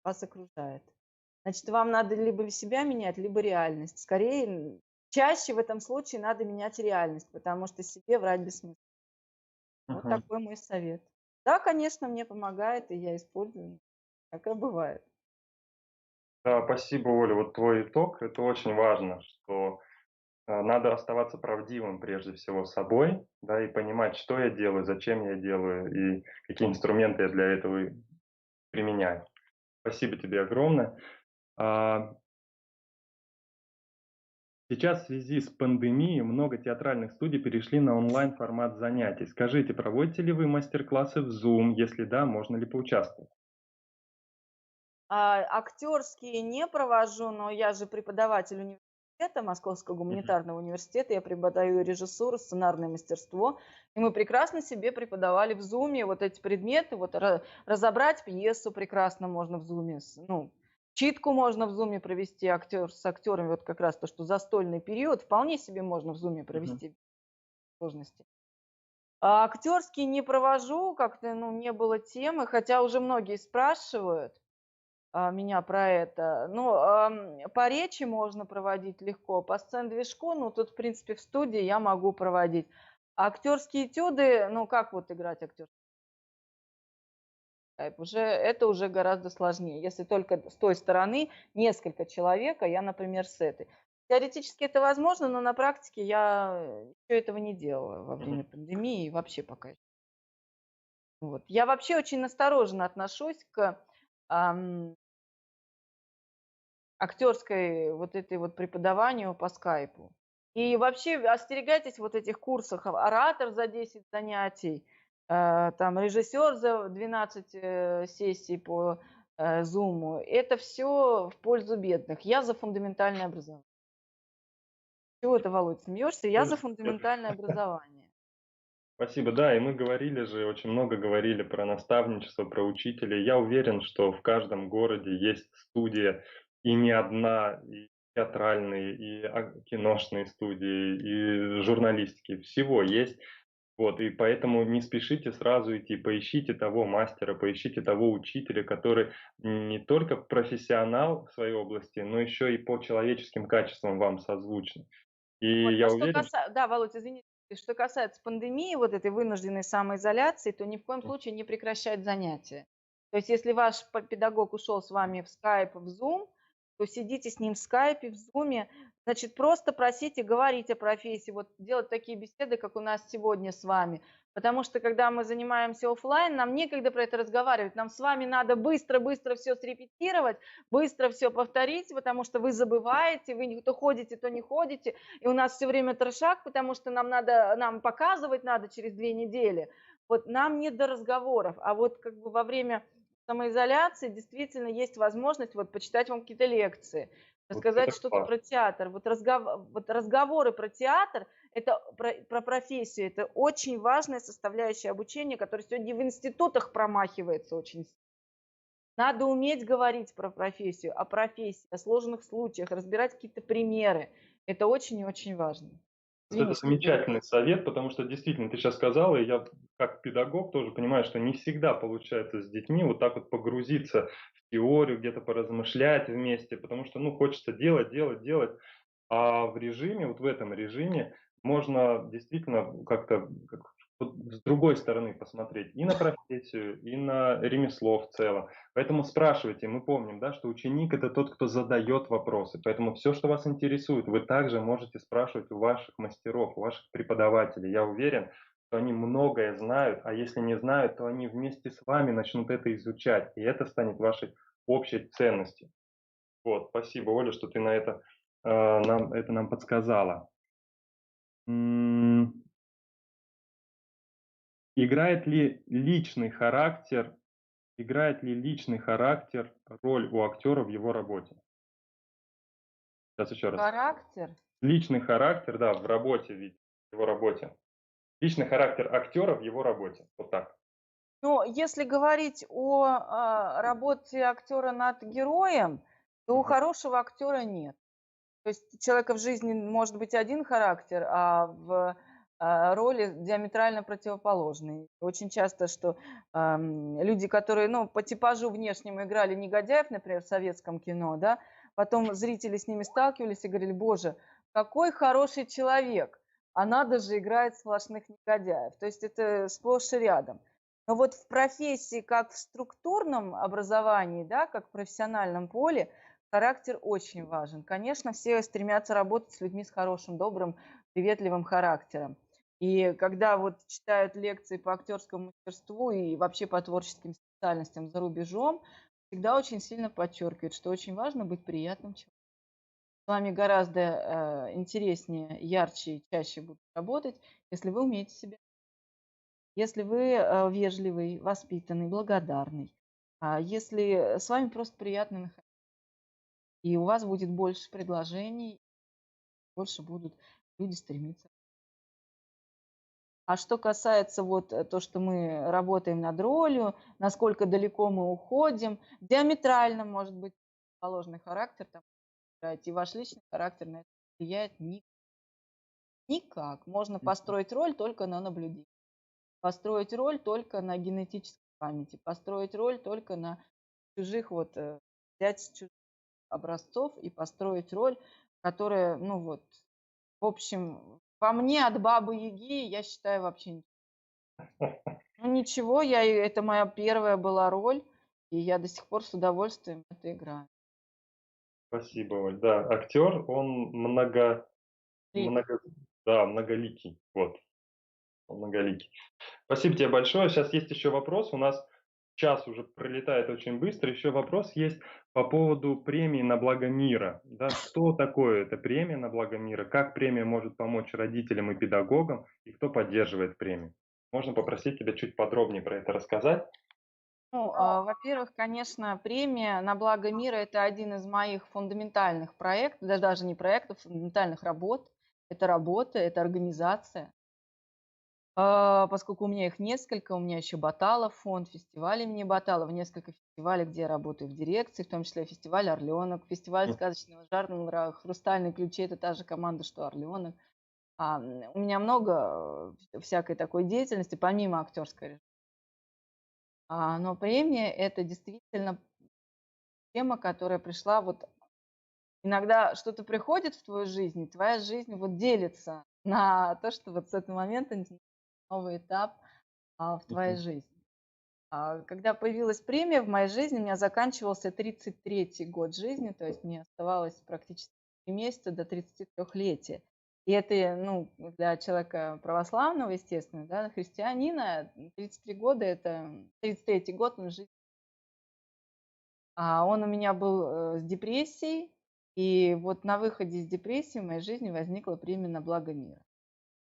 вас окружает. Значит, вам надо либо себя менять, либо реальность. Скорее, чаще в этом случае надо менять реальность, потому что себе врать бессмысленно. Вот Мгм. такой мой совет. Да, конечно, мне помогает, и я использую. Такое бывает. Да, спасибо, Оля. Вот твой итог, это очень важно, что надо оставаться правдивым прежде всего собой, да, и понимать, что я делаю, зачем я делаю и какие инструменты я для этого применяю. Спасибо тебе огромное. А, Сейчас в связи с пандемией много театральных студий перешли на онлайн-формат занятий. Скажите, проводите ли вы мастер-классы в Zoom? Если да, можно ли поучаствовать? Актерские не провожу, но я же преподаватель университета, Московского Мгм. гуманитарного университета. Я преподаю режиссуру, сценарное мастерство. И мы прекрасно себе преподавали в Зуме вот эти предметы. Вот разобрать пьесу прекрасно можно в Зуме. Ну, читку можно в Зуме провести с актерами. Вот как раз то, что застольный период, вполне себе можно в Зуме Мгм. провести без сложностей. А актерские не провожу, как-то, ну, не было темы, хотя уже многие спрашивают меня про это. Ну, по речи можно проводить легко, по сцен-движку, ну, тут, в принципе, в студии я могу проводить. А актерские этюды, ну, как вот играть актер? Уже, это уже гораздо сложнее. Если только с той стороны несколько человек, а я, например, с этой. Теоретически это возможно, но на практике я еще этого не делала во Мгм. время пандемии и вообще пока. Вот. Я вообще очень настороженно отношусь к актерской вот этой вот преподаванию по скайпу. И вообще остерегайтесь вот этих курсов: оратор за 10 занятий, там режиссер за 12 сессий по зуму. Это все в пользу бедных. Я за фундаментальное образование. Чего ты, Володь, смеешься? Я за Нет. фундаментальное образование. Спасибо. Да, и мы говорили же, очень много говорили про наставничество, про учителей. Я уверен, что в каждом городе есть студия, и не одна, и театральные, и киношные студии, и журналистики. Всего есть. Вот, и поэтому не спешите сразу идти, поищите того мастера, поищите того учителя, который не только профессионал в своей области, но еще и по человеческим качествам вам созвучен. Вот. И А я что уверен, касается, да, Володь, извини, что касается пандемии, вот этой вынужденной самоизоляции, то ни в коем что случае не прекращать занятия. То есть если ваш педагог ушел с вами в скайп, в зум, то сидите с ним в скайпе, в зуме, значит, просто просите говорить о профессии, вот делать такие беседы, как у нас сегодня с вами. Потому что когда мы занимаемся оффлайн, нам некогда про это разговаривать, нам с вами надо быстро-быстро все срепетировать, быстро все повторить, потому что вы забываете, вы то ходите, то не ходите, и у нас все время трешак, потому что нам показывать надо через 2 недели. Вот нам не до разговоров. А вот как бы во время самоизоляции действительно есть возможность вот почитать вам какие-то лекции, вот это рассказать что-то класс. про театр. Вот разговоры про театр, это про профессию, это очень важная составляющая обучения, которая сегодня в институтах промахивается очень. Надо уметь говорить про профессию, о профессии, о сложных случаях, разбирать какие-то примеры. Это очень и очень важно. Вот это Извини, что перебила. замечательный совет, потому что действительно ты сейчас сказала, и я как педагог тоже понимаю, что не всегда получается с детьми вот так вот погрузиться в теорию, где-то поразмышлять вместе, потому что, ну, хочется делать, делать, делать. А в режиме, вот в этом режиме можно действительно как-то вот с другой стороны посмотреть и на профессию, и на ремесло в целом. Поэтому спрашивайте. Мы помним, да, что ученик — это тот, кто задает вопросы. Поэтому все, что вас интересует, вы также можете спрашивать у ваших мастеров, у ваших преподавателей. Я уверен, что они многое знают, а если не знают, то они вместе с вами начнут это изучать, и это станет вашей общей ценностью. Вот, спасибо, Оля, что ты на это, нам подсказала. М, Играет ли личный характер играет ли личный характер роль у актера в его работе? Сейчас еще раз. Характер. Личный характер, да, в работе, ведь, в его работе. Личный характер актера в его работе. Вот так. Но если говорить о работе актера над героем, то у Мгм. хорошего актера нет. То есть у человека в жизни может быть один характер, а в роли диаметрально противоположный. Очень часто, что люди, которые, ну, по типажу внешнему играли негодяев, например, в советском кино, да, потом зрители с ними сталкивались и говорили: боже, какой хороший человек, а надо же, играет сплошных негодяев. То есть это сплошь и рядом. Но вот в профессии, как в структурном образовании, да, как в профессиональном поле, характер очень важен. Конечно, все стремятся работать с людьми с хорошим, добрым, приветливым характером. И когда вот читают лекции по актерскому мастерству и вообще по творческим специальностям за рубежом, всегда очень сильно подчеркивают, что очень важно быть приятным человеком. С вами гораздо интереснее, ярче и чаще будут работать, если вы умеете себя, если вы вежливый, воспитанный, благодарный, если с вами просто приятно находиться. И у вас будет больше предложений, больше будут люди стремиться. А что касается вот то, что мы работаем над ролью, насколько далеко мы уходим, диаметрально может быть положенный характер там играть, и ваш личный характер на это не влияет никак. Можно построить роль только на наблюдении, построить роль только на генетической памяти, построить роль только на чужих вот взять с чужих образцов и построить роль, которая, ну вот, в общем, по мне от Бабы Яги, я считаю, вообще ну ничего, это моя первая была роль, и я до сих пор с удовольствием это играю. Спасибо, Оль. Да, актер, он Лик. много, да, многоликий. Вот, он многоликий. Спасибо тебе большое. Сейчас есть еще вопрос. У нас час уже пролетает очень быстро. Еще вопрос есть по поводу премии на благо мира. Да, что такое эта премия на благо мира? Как премия может помочь родителям и педагогам? И кто поддерживает премию? Можно попросить тебя чуть подробнее про это рассказать? Ну, во-первых, конечно, премия на благо мира — это один из моих фундаментальных проектов, даже не проектов, фундаментальных работ. Это работа, это организация. Поскольку у меня их несколько, у меня еще Баталов фонд, фестиваль имени Баталова, несколько фестивалей, где я работаю в дирекции, в том числе фестиваль «Орленок», фестиваль сказочного жанра «Хрустальные ключи» — это та же команда, что «Орленок». У меня много всякой такой деятельности, помимо актерской. Но премия — это действительно тема, которая пришла вот. Иногда что-то приходит в твою жизнь, и твоя жизнь вот делится на то, что вот с этого момента начинается новый этап в твоей жизни. Когда появилась премия в моей жизни, у меня заканчивался 33-й год жизни, то есть мне оставалось практически 3 месяца до 33-летия. И это, ну, для человека православного, естественно, да, христианина, 33 года, это 33-й год, он жизнь. Он у меня был с депрессией, и вот на выходе из депрессии в моей жизни возникла премия на благо мира.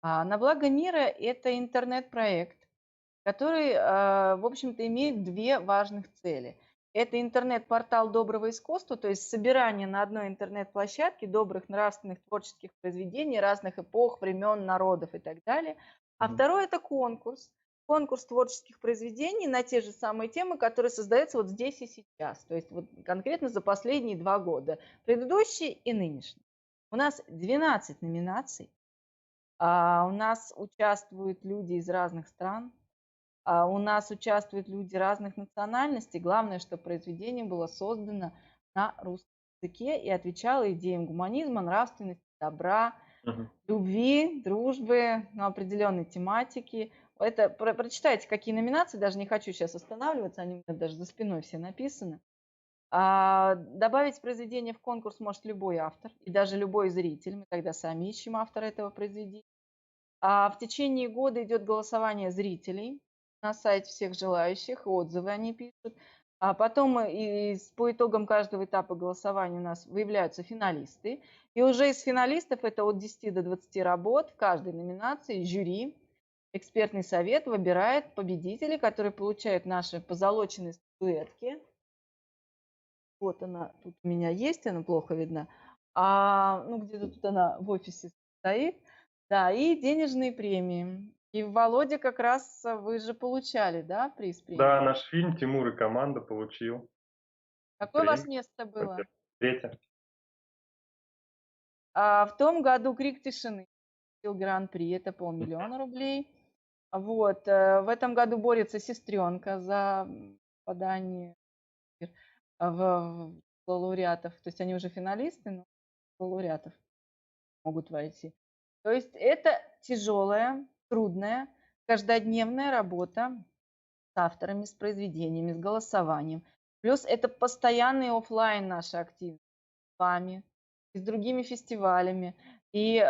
На благо мира — это интернет-проект, который, в общем-то, имеет две важных цели. Это интернет-портал доброго искусства, то есть собирание на одной интернет-площадке добрых нравственных творческих произведений разных эпох, времен, народов и так далее. А второе — это конкурс. Конкурс творческих произведений на те же самые темы, которые создаются вот здесь и сейчас. То есть вот конкретно за последние 2 года. Предыдущие и нынешние. У нас 12 номинаций. У нас участвуют люди из разных стран. У нас участвуют люди разных национальностей. Главное, что произведение было создано на русском языке и отвечало идеям гуманизма, нравственности, добра, Мгм. любви, дружбы, ну, определенной тематики. Это прочитайте, какие номинации, даже не хочу сейчас останавливаться, они у меня даже за спиной все написаны. Добавить произведение в конкурс может любой автор и даже любой зритель. Мы тогда сами ищем автора этого произведения. В течение года идет голосование зрителей на сайте всех желающих, отзывы они пишут. А потом по итогам каждого этапа голосования у нас выявляются финалисты. И уже из финалистов, это от 10 до 20 работ, в каждой номинации жюри, экспертный совет выбирает победителей, которые получают наши позолоченные статуэтки. Вот она тут у меня есть, она плохо видна. Ну, где-то тут она в офисе стоит. Да, и денежные премии. И Володя как раз, вы же получали, да, приз премию? Да, наш фильм "Тимур и команда" получил Какое у вас премию. место было? 3. В том году "Крик тишины" получил гран-при, это 500 000 рублей. Вот, в этом году борется "Сестренка" за, попадание в лауреатов. То есть они уже финалисты, но в лауреатов могут войти. То есть это тяжелая, трудная, каждодневная работа с авторами, с произведениями, с голосованием. Плюс это постоянный оффлайн наши активности с вами и с другими фестивалями, и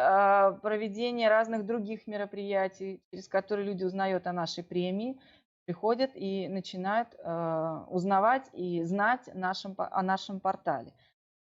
проведение разных других мероприятий, через которые люди узнают о нашей премии, приходят и начинают узнавать и знать о нашем портале.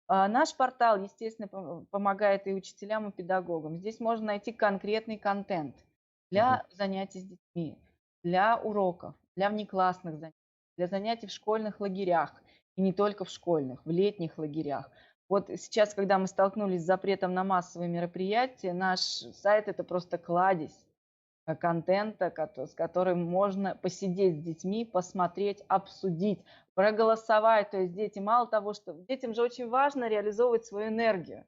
Наш портал, естественно, помогает и учителям, и педагогам. Здесь можно найти конкретный контент Мгм. для занятий с детьми, для уроков, для внеклассных занятий, для занятий в школьных лагерях, и не только в школьных, в летних лагерях. Вот сейчас, когда мы столкнулись с запретом на массовые мероприятия, наш сайт – это просто кладезь контента, с которым можно посидеть с детьми, посмотреть, обсудить, проголосовать. То есть дети, мало того, что детям же очень важно реализовывать свою энергию.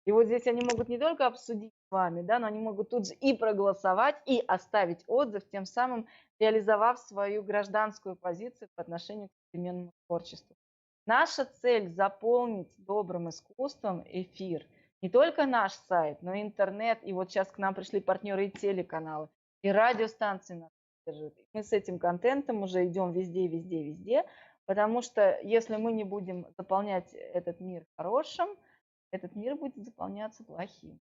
И вот здесь они могут не только обсудить с вами, да, но они могут тут же и проголосовать, и оставить отзыв, тем самым реализовав свою гражданскую позицию по отношению к современному творчеству. Наша цель – заполнить добрым искусством эфир. Не только наш сайт, но и интернет. И вот сейчас к нам пришли партнеры и телеканалы, и радиостанции нас поддерживают. Мы с этим контентом уже идем везде, везде, везде. Потому что если мы не будем заполнять этот мир хорошим, этот мир будет заполняться плохим.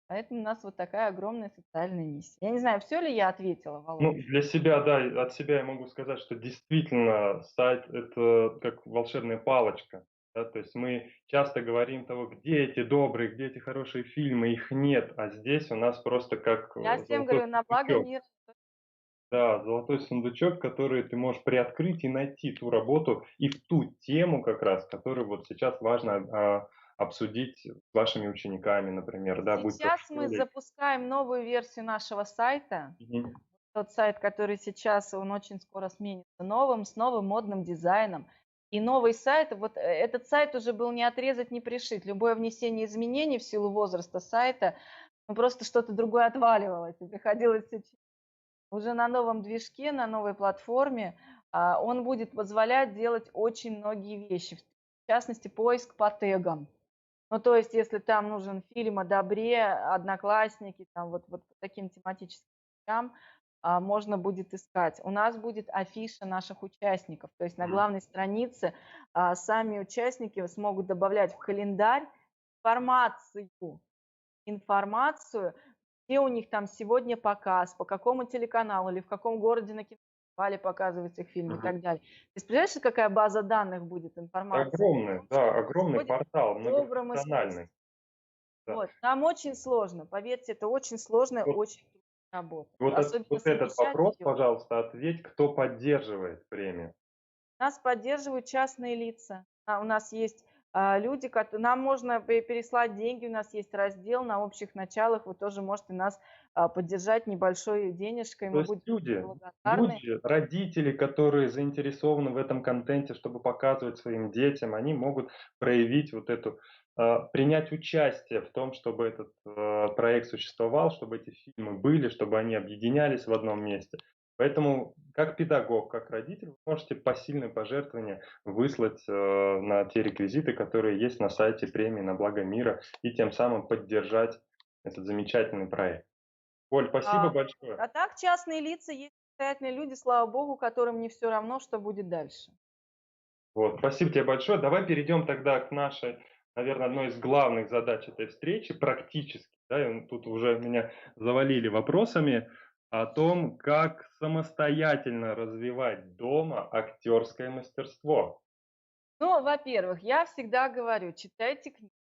Поэтому у нас вот такая огромная социальная миссия. Я не знаю, все ли я ответила, Ну, Володь? для себя, да, от себя я могу сказать, что действительно сайт — это как волшебная палочка. Да, то есть мы часто говорим того, где эти добрые, где эти хорошие фильмы, их нет, а здесь у нас просто как Я всем золотой говорю, на благо сундучок. мира. Да, золотой сундучок, который ты можешь приоткрыть и найти ту работу и в ту тему как раз, которую вот сейчас важно обсудить с вашими учениками, например, да, будь то в Сейчас мы школе. запускаем новую версию нашего сайта. Мгм. Тот сайт, который сейчас, он очень скоро сменится новым, с новым модным дизайном. И новый сайт, вот этот сайт уже был не отрезать, не пришить. Любое внесение изменений в силу возраста сайта, ну, просто что-то другое отваливалось, и приходилось уже на новом движке, на новой платформе, он будет позволять делать очень многие вещи, в частности, поиск по тегам. Ну, то есть, если там нужен фильм о добре, "Одноклассники", там вот по таким тематическим вещам, можно будет искать. У нас будет афиша наших участников, то есть на Мгм. главной странице, сами участники смогут добавлять в календарь информацию, информацию, где у них там сегодня показ, по какому телеканалу или в каком городе на кинофестивале показывается их фильм и Мгм. так далее. То есть представляешь, какая база данных будет информации о Огромный, том, да, что огромный происходит портал, в добром многофункциональный. искусстве. Да. Вот. Нам очень сложно, поверьте, это очень сложная, Вот, очень трудная работа. вот, Особенно вот этот совмещать вопрос, ее. пожалуйста, ответь, кто поддерживает премию. Нас поддерживают частные лица. У нас есть люди, нам можно переслать деньги, у нас есть раздел на общих началах, вы тоже можете нас поддержать небольшой денежкой, То мы есть будем люди, благодарны. люди, родители, которые заинтересованы в этом контенте, чтобы показывать своим детям, они могут проявить вот эту, принять участие в том, чтобы этот проект существовал, чтобы эти фильмы были, чтобы они объединялись в одном месте. Поэтому как педагог, как родитель, вы можете посильное пожертвование выслать на те реквизиты, которые есть на сайте премии на благо мира, и тем самым поддержать этот замечательный проект. Оль, спасибо А, большое. а так частные лица есть состоятельные люди, слава богу, которым не все равно, что будет дальше. Вот, спасибо тебе большое. Давай перейдем тогда к нашей, наверное, одной из главных задач этой встречи, практически. Да, и тут уже меня завалили вопросами о том, как самостоятельно развивать дома актерское мастерство. Ну, во-первых, я всегда говорю, читайте книги.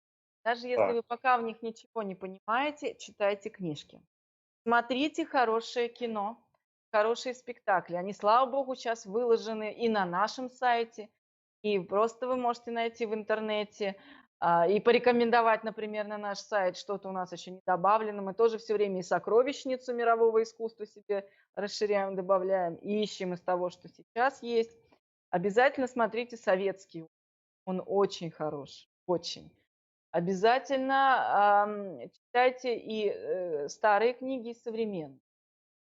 Даже если Так, вы пока в них ничего не понимаете, читайте книжки. Смотрите хорошее кино, хорошие спектакли. Они, слава богу, сейчас выложены и на нашем сайте, и просто вы можете найти в интернете, и порекомендовать, например, на наш сайт что-то у нас еще не добавлено. Мы тоже все время и сокровищницу мирового искусства себе расширяем, добавляем, и ищем из того, что сейчас есть. Обязательно смотрите советский, он очень хорош, очень. Обязательно читайте и старые книги, и современные.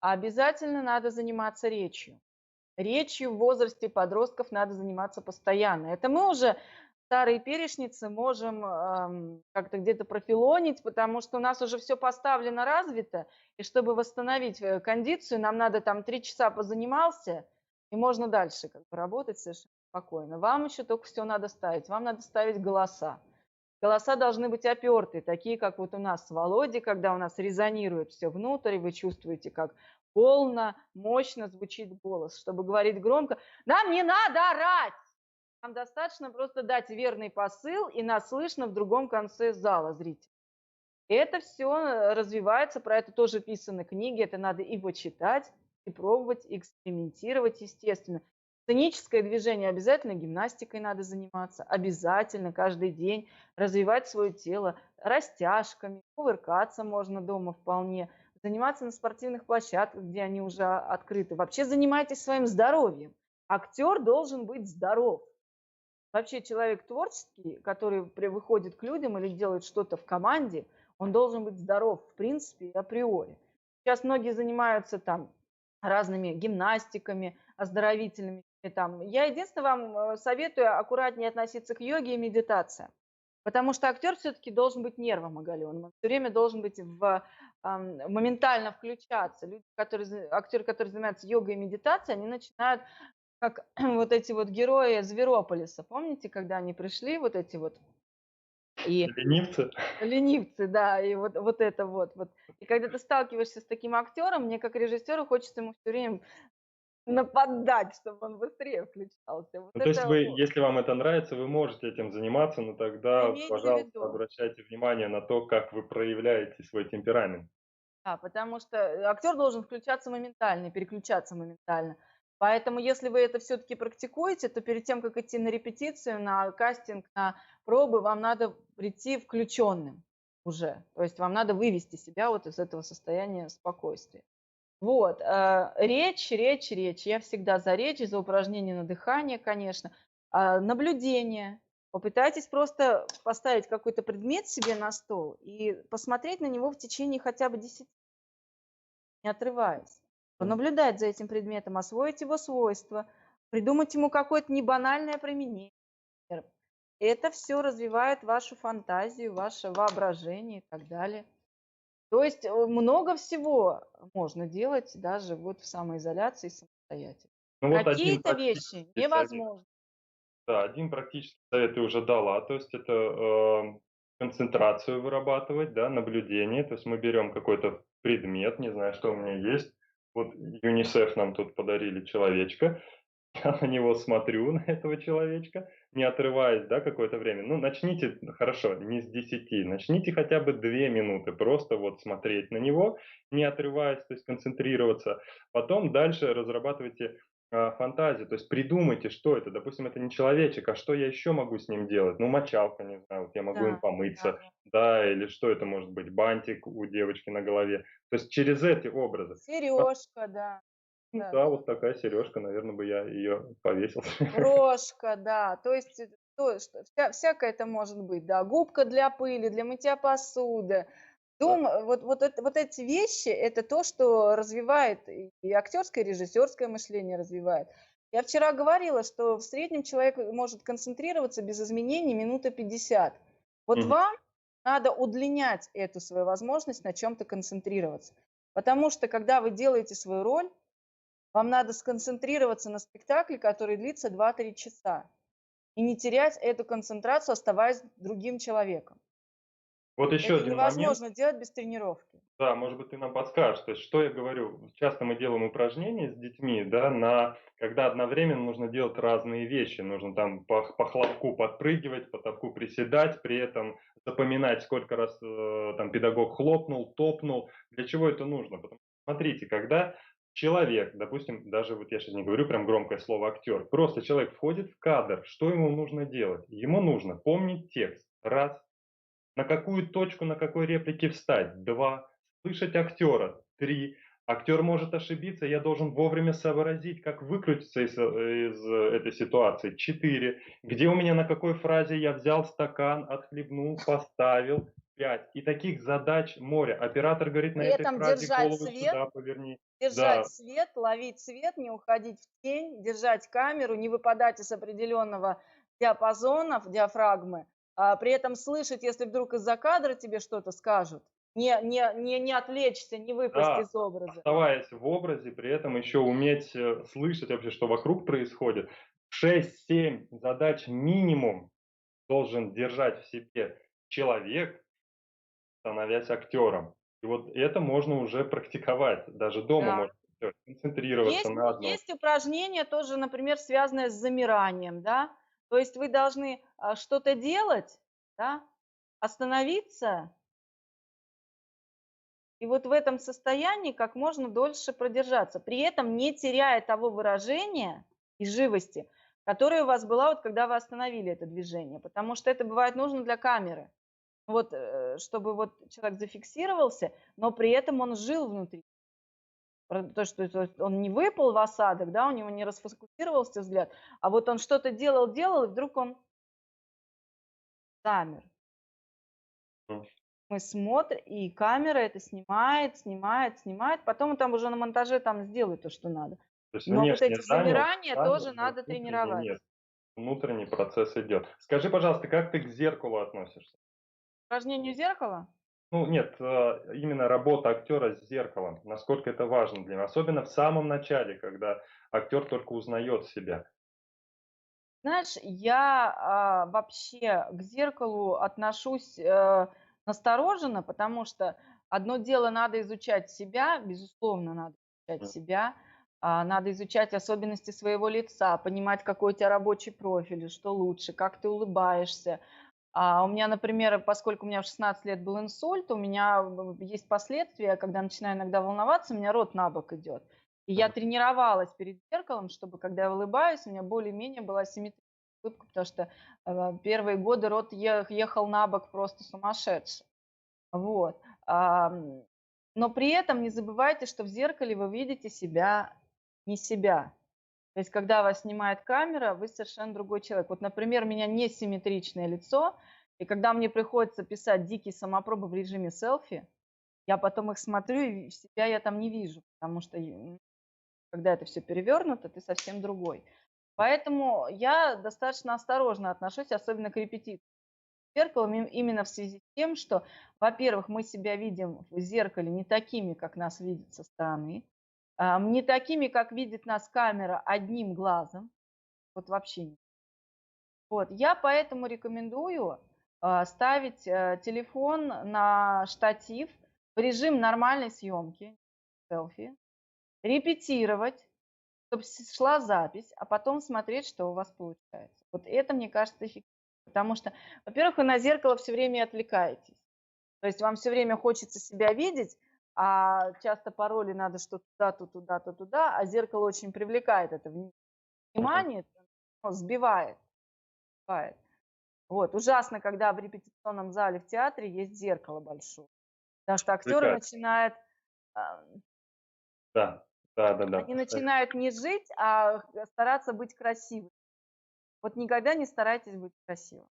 А обязательно надо заниматься речью. Речью в возрасте подростков надо заниматься постоянно. Это мы уже, старые перечницы, можем как-то где-то профилонить, потому что у нас уже все поставлено, развито, и чтобы восстановить кондицию, нам надо там 3 часа позанимался, и можно дальше как бы работать совершенно спокойно. Вам еще только все надо ставить. Вам надо ставить голоса. Голоса должны быть опертые, такие, как вот у нас с Володей, когда у нас резонирует все внутрь, и вы чувствуете, как полно, мощно звучит голос. Чтобы говорить громко, нам не надо орать! Нам достаточно просто дать верный посыл, и нас слышно в другом конце зала зрителей. Это все развивается, про это тоже писаны книги, это надо и почитать, и пробовать, и экспериментировать, естественно. Сценическое движение обязательно, гимнастикой надо заниматься, обязательно каждый день развивать свое тело, растяжками, кувыркаться можно дома вполне, заниматься на спортивных площадках, где они уже открыты. Вообще занимайтесь своим здоровьем. Актер должен быть здоров. Вообще человек творческий, который выходит к людям или делает что-то в команде, он должен быть здоров в принципе и априори. Сейчас многие занимаются там разными гимнастиками, оздоровительными. Там. Я единственное вам советую аккуратнее относиться к йоге и медитации. Потому что актер все-таки должен быть нервом оголенным. Он все время должен быть моментально включаться. Актеры, которые занимаются йогой и медитацией, они начинают как вот эти вот герои Зверополиса. Помните, когда они пришли, вот эти вот, и ленивцы. ленивцы, да, и вот это вот. И когда ты сталкиваешься с таким актером, мне как режиссеру хочется ему все время нападать, чтобы он быстрее включался. Вот Ну, то есть это вы, вот. если вам это нравится, вы можете этим заниматься, но Но тогда, имейте в пожалуйста, виду, обращайте внимание на то, как вы проявляете свой темперамент. да, потому что актер должен включаться моментально, и переключаться моментально. Поэтому, если вы это все-таки практикуете, то перед тем, как идти на репетицию, на кастинг, на пробы, вам надо прийти включенным уже. То есть вам надо вывести себя вот из этого состояния спокойствия. Вот. Речь. Я всегда за речь, за упражнение на дыхание, конечно. Наблюдение. Попытайтесь просто поставить какой-то предмет себе на стол и посмотреть на него в течение хотя бы 10, не отрываясь. Понаблюдать за этим предметом, освоить его свойства, придумать ему какое-то небанальное применение. Это все развивает вашу фантазию, ваше воображение и так далее. То есть много всего можно делать даже вот в самоизоляции самостоятельно. Ну вот один Какие-то вещи практический совет. невозможно. Да, один практический совет ты уже дала, то есть это концентрацию вырабатывать, да, наблюдение. То есть мы берем какой-то предмет, не знаю, что у меня есть. Вот ЮНИСЕФ нам тут подарили человечка. Я на него смотрю, на этого человечка, не отрываясь, да, какое-то время. Ну, начните, хорошо, не с 10, начните хотя бы 2 минуты просто вот смотреть на него, не отрываясь, то есть концентрироваться. Потом дальше разрабатывайте фантазию, то есть придумайте, что это. Допустим, это не человечек, а что я еще могу с ним делать? Ну, мочалка, не знаю, вот я могу им Да, да, помыться, да. да, или что это может быть, бантик у девочки на голове. То есть через эти образы. Сережка, да, Ну да, да, да. вот такая сережка, наверное, бы я ее повесил. Брошка, да. То есть всякое это может быть, да. Губка для пыли, для мытья посуды. Вот эти вещи, это то, что развивает и актерское, и режиссерское мышление развивает. Я вчера говорила, что в среднем человек может концентрироваться без изменений минуты 50. Вот Мгм. вам Надо удлинять эту свою возможность на чем-то концентрироваться. Потому что, когда вы делаете свою роль, вам надо сконцентрироваться на спектакле, который длится 2-3 часа, и не терять эту концентрацию, оставаясь другим человеком. Вот еще Это один момент. невозможно делать без тренировки. Да, может быть, ты нам подскажешь. То есть, что я говорю? Часто мы делаем упражнения с детьми, да, когда одновременно нужно делать разные вещи. Нужно там по хлопку подпрыгивать, по хлопку приседать, при этом запоминать, сколько раз там педагог хлопнул, топнул. Для чего это нужно? Потому что, смотрите, когда человек, допустим, даже вот я сейчас не говорю прям громкое слово актер, просто человек входит в кадр, что ему нужно делать? Ему нужно помнить текст, раз, на какую точку, на какой реплике встать? 2. Слышать актера. 3. Актер может ошибиться, я должен вовремя сообразить, как выкрутиться из этой ситуации. 4. Где у меня на какой фразе я взял стакан, отхлебнул, поставил. 5. И таких задач море. Оператор говорит, на При этой этом фразе держать голову свет, сюда поверни. держать Да, свет, ловить свет, не уходить в тень, держать камеру, не выпадать из определенного диапазона, диафрагмы, при этом слышать, если вдруг из-за кадра тебе что-то скажут, не отвлечься, не выпасть да, из образа. оставаясь в образе, при этом еще уметь слышать вообще, что вокруг происходит. 6-7 задач минимум должен держать в себе человек, становясь актером. И вот это можно уже практиковать, даже дома Да. можно делать, концентрироваться Есть, на одном. есть упражнения тоже, например, связанные с замиранием, да. То есть вы должны что-то делать, да, остановиться, и вот в этом состоянии как можно дольше продержаться, при этом не теряя того выражения и живости, которая у вас была, вот когда вы остановили это движение. Потому что это бывает нужно для камеры. Вот, чтобы вот человек зафиксировался, но при этом он жил внутри. То есть он не выпал в осадок, да, у него не расфокусировался взгляд, а вот он что-то делал, и вдруг он замер. М. Мы смотрим, и камера это снимает, потом там уже на монтаже там сделает то, что надо. То есть Но вот внешне эти замер, замирания замер, тоже но надо внутренний тренировать. нет. Внутренний процесс идет. Скажи, пожалуйста, как ты к зеркалу относишься? Упражнение зеркала? Ну, нет, именно работа актера с зеркалом. Насколько это важно для него. Особенно в самом начале, когда актер только узнает себя. Знаешь, я, вообще к зеркалу отношусь, настороженно, потому что одно дело надо изучать себя, безусловно, надо изучать М. себя, надо изучать особенности своего лица, понимать, какой у тебя рабочий профиль и что лучше, как ты улыбаешься. У меня, например, поскольку у меня в 16 лет был инсульт, у меня есть последствия, когда начинаю иногда волноваться, у меня рот на бок идет. И я Мгм. тренировалась перед зеркалом, чтобы, когда я улыбаюсь, у меня более-менее была симметричная улыбка, потому что первые годы рот ехал на бок просто сумасшедший. Вот. Но при этом не забывайте, что в зеркале вы видите себя, не себя. То есть, когда вас снимает камера, вы совершенно другой человек. Вот, например, у меня несимметричное лицо, и когда мне приходится писать дикие самопробы в режиме селфи, я потом их смотрю, и себя я там не вижу, потому что когда это все перевернуто, ты совсем другой. Поэтому я достаточно осторожно отношусь, особенно к репетиции с зеркалом, именно в связи с тем, что, во-первых, мы себя видим в зеркале не такими, как нас видят со стороны, не такими, как видит нас камера одним глазом, вот вообще не. Вот, я поэтому рекомендую, ставить, телефон на штатив в режим нормальной съемки, селфи, репетировать, чтобы шла запись, а потом смотреть, что у вас получается. Вот это, мне кажется, эффективно. Потому что, во-первых, вы на зеркало все время отвлекаетесь. То есть вам все время хочется себя видеть, а часто по роли надо что туда, то туда, то туда, а зеркало очень привлекает это Мгм. внимание, оно сбивает. Вот. Ужасно, когда в репетиционном зале в театре есть зеркало большое. Потому что актеры Отвлекает. начинают, а, Да, да-да-да. они начинают не жить, а стараться быть красивыми. Вот никогда не старайтесь быть красивым. Вот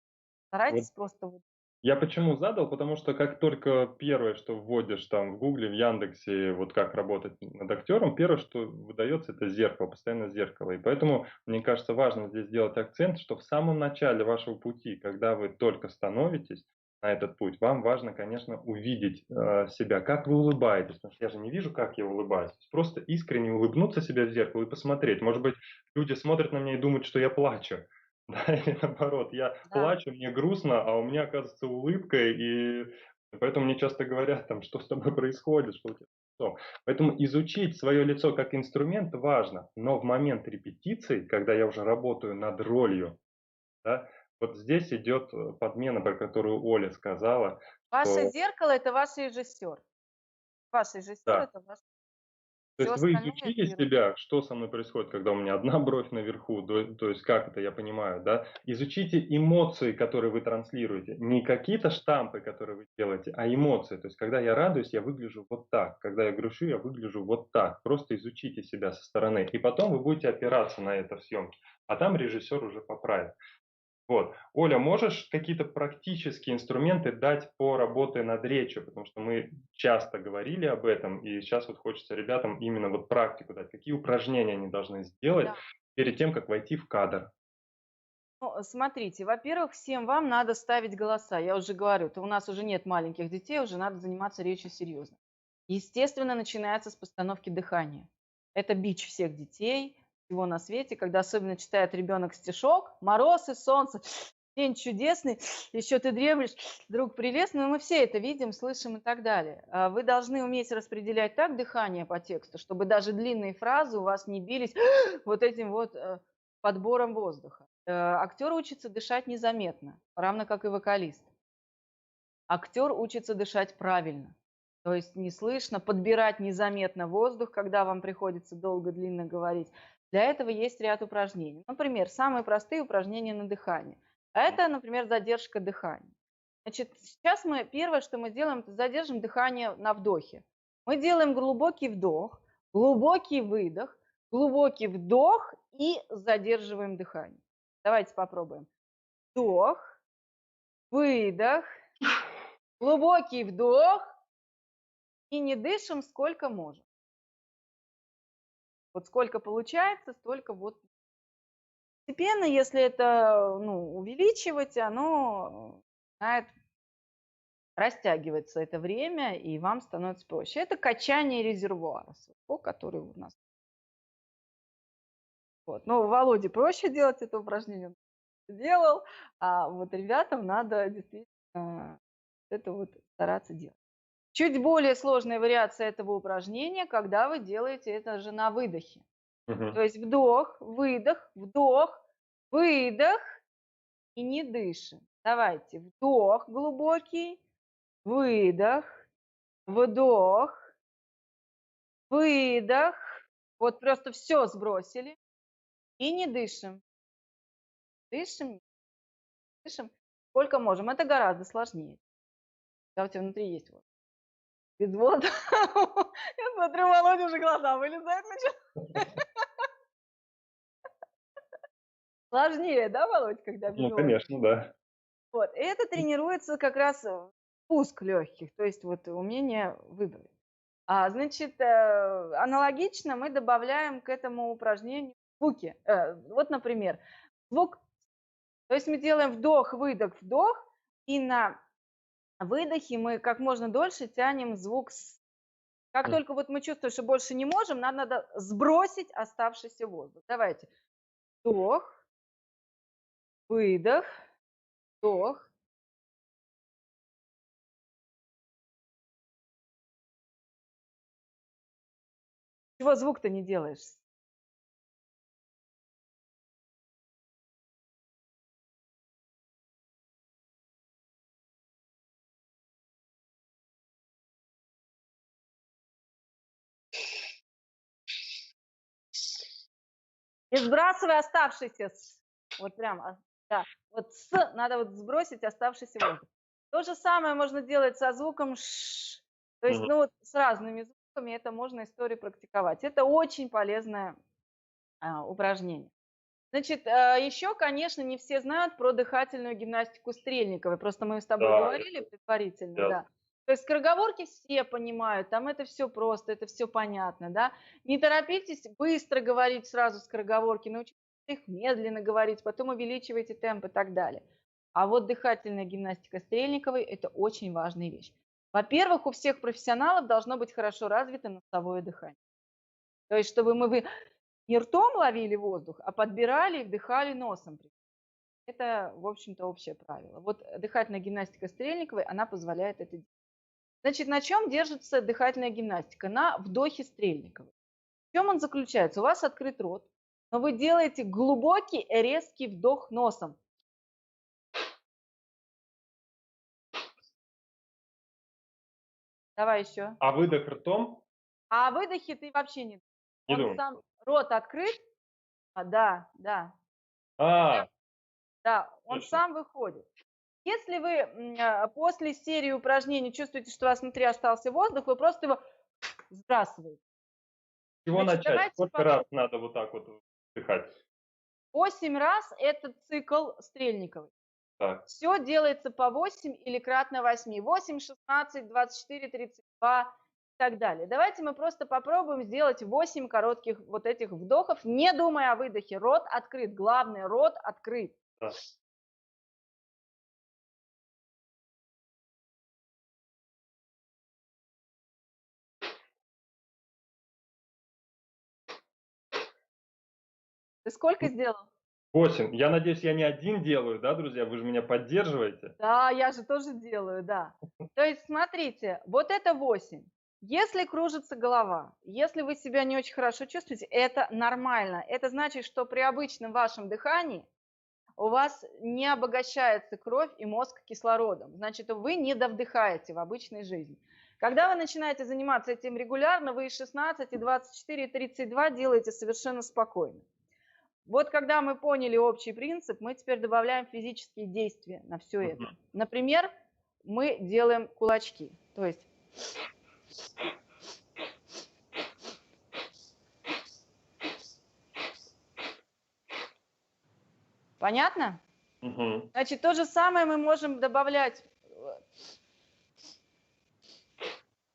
Старайтесь просто вот. я почему задал, потому что как только первое, что вводишь там в "Гугле", в "Яндексе", вот как работать над актером, первое, что выдается — это зеркало, постоянно зеркало. И поэтому, мне кажется, важно здесь сделать акцент, что в самом начале вашего пути, когда вы только становитесь, на этот путь, вам важно, конечно, увидеть себя, как вы улыбаетесь, потому что я же не вижу, как я улыбаюсь. Просто искренне улыбнуться себе в зеркало и посмотреть. Может быть, люди смотрят на меня и думают, что я плачу. Да, или наоборот, я Да. плачу, мне грустно, а у меня, оказывается, улыбка, и поэтому мне часто говорят, там, что с тобой происходит, что у тебя лицо. Поэтому изучить свое лицо как инструмент важно, но в момент репетиции, когда я уже работаю над ролью, да, вот здесь идет подмена, про которую Оля сказала, Ваше что зеркало — это ваш режиссер. Ваш режиссер — да, это ваш то все есть вы остальное — это изучили ерунда. себя, что со мной происходит, когда у меня одна бровь наверху, то есть как это, я понимаю, да? Изучите эмоции, которые вы транслируете, не какие-то штампы, которые вы делаете, а эмоции. То есть когда я радуюсь, я выгляжу вот так, когда я грущу, я выгляжу вот так. Просто изучите себя со стороны, и потом вы будете опираться на это в съемке, а там режиссер уже поправит. Вот. Оля, можешь какие-то практические инструменты дать по работе над речью? Потому что мы часто говорили об этом, и сейчас вот хочется ребятам именно вот практику дать. Какие упражнения они должны сделать Да. перед тем, как войти в кадр? Ну, смотрите, во-первых, всем вам надо ставить голоса. Я уже говорю, то у нас уже нет маленьких детей, уже надо заниматься речью серьезно. Естественно, начинается с постановки дыхания. Это бич всех детей, всего на свете, когда особенно читает ребенок стишок, мороз и солнце, день чудесный, еще ты дремлешь, друг прелестный, но мы все это видим, слышим и так далее. Вы должны уметь распределять так дыхание по тексту, чтобы даже длинные фразы у вас не бились вот этим вот подбором воздуха. Актер учится дышать незаметно, равно как и вокалист. Актер учится дышать правильно, то есть не слышно, подбирать незаметно воздух, когда вам приходится долго, длинно говорить. Для этого есть ряд упражнений. Например, самые простые упражнения на дыхание. А это, например, задержка дыхания. Значит, сейчас мы первое, что мы делаем, это задержим дыхание на вдохе. Мы делаем глубокий выдох, глубокий вдох и задерживаем дыхание. Давайте попробуем. Вдох, выдох, глубокий вдох и не дышим сколько можем. Вот сколько получается, столько вот. Постепенно, если это увеличивать, оно начинает растягиваться это время, и вам становится проще. Это качание резервуара своего, который у нас. Вот. Но Володе проще делать это упражнение, он делал, а вот ребятам надо действительно это вот стараться делать. Чуть более сложная вариация этого упражнения, когда вы делаете это же на выдохе. То Мгм. есть вдох, выдох, выдох и не дышим. Давайте. Вдох глубокий, выдох, вдох, выдох. Вот просто все сбросили и не дышим. Дышим, дышим сколько можем. Это гораздо сложнее. Когда у тебя внутри есть вот. Без воздуха. Я смотрю, Володя уже глаза вылезают. Сложнее, да, Володь, когда без Ну, воздуха? конечно, да. Вот. И это тренируется как раз пуск легких, то есть вот умение выдавить. Значит, аналогично мы добавляем к этому упражнению звуки. Вот, например, звук, то есть мы делаем вдох, выдох, вдох, и на выдохе мы как можно дольше тянем звук «с». Как М. только вот мы чувствуем, что больше не можем, нам надо сбросить оставшийся воздух. Давайте. Вдох, выдох, вдох. Чего звук-то не делаешь? И сбрасывай оставшийся «с». Вот прям, да. Вот «с» надо вот сбросить оставшийся воздух. То же самое можно делать со звуком «ш». То есть, Мгм. ну вот с разными звуками это можно историю практиковать. Это очень полезное упражнение. Значит, еще, конечно, не все знают про дыхательную гимнастику Стрельниковой. Просто мы с тобой Да, говорили предварительно, я да. То есть скороговорки все понимают, там это все просто, это все понятно, да. Не торопитесь быстро говорить сразу скороговорки, научитесь их медленно говорить, потом увеличивайте темп и так далее. А вот дыхательная гимнастика Стрельниковой – это очень важная вещь. Во-первых, у всех профессионалов должно быть хорошо развито носовое дыхание. То есть, чтобы мы не ртом ловили воздух, а подбирали и вдыхали носом. Это, в общем-то, общее правило. Вот дыхательная гимнастика Стрельниковой, она позволяет это делать. Значит, на чем держится дыхательная гимнастика? На вдохе Стрельниковой. В чем он заключается? У вас открыт рот, но вы делаете глубокий резкий вдох носом. Давай еще. А выдох ртом? А о выдохе ты вообще не Не Он думаю. сам, рот открыт, да, А, да, он точно. сам выходит. Если вы после серии упражнений чувствуете, что у вас внутри остался воздух, вы просто его сбрасываете. С чего Значит, начать? давайте Сколько раз надо вот так вот вдыхать? 8 раз это цикл Стрельниковой. Так. Все делается по 8 или кратно 8. 8, 16, 24, 32 и так далее. Давайте мы просто попробуем сделать 8 коротких вот этих вдохов, не думая о выдохе. Рот открыт. Главное, рот открыт. Да. Ты сколько сделал? 8. Я надеюсь, я не один делаю, да, друзья? Вы же меня поддерживаете. Да, я же тоже делаю, да. То есть смотрите, вот это 8. Если кружится голова, если вы себя не очень хорошо чувствуете, это нормально. Это значит, что при обычном вашем дыхании у вас не обогащается кровь и мозг кислородом. Значит, вы не довдыхаете в обычной жизни. Когда вы начинаете заниматься этим регулярно, вы и 16, и 24, и 32 делаете совершенно спокойно. Вот когда мы поняли общий принцип, мы теперь добавляем физические действия на все это. Например, мы делаем кулачки. То есть понятно? Угу. Значит, то же самое мы можем добавлять.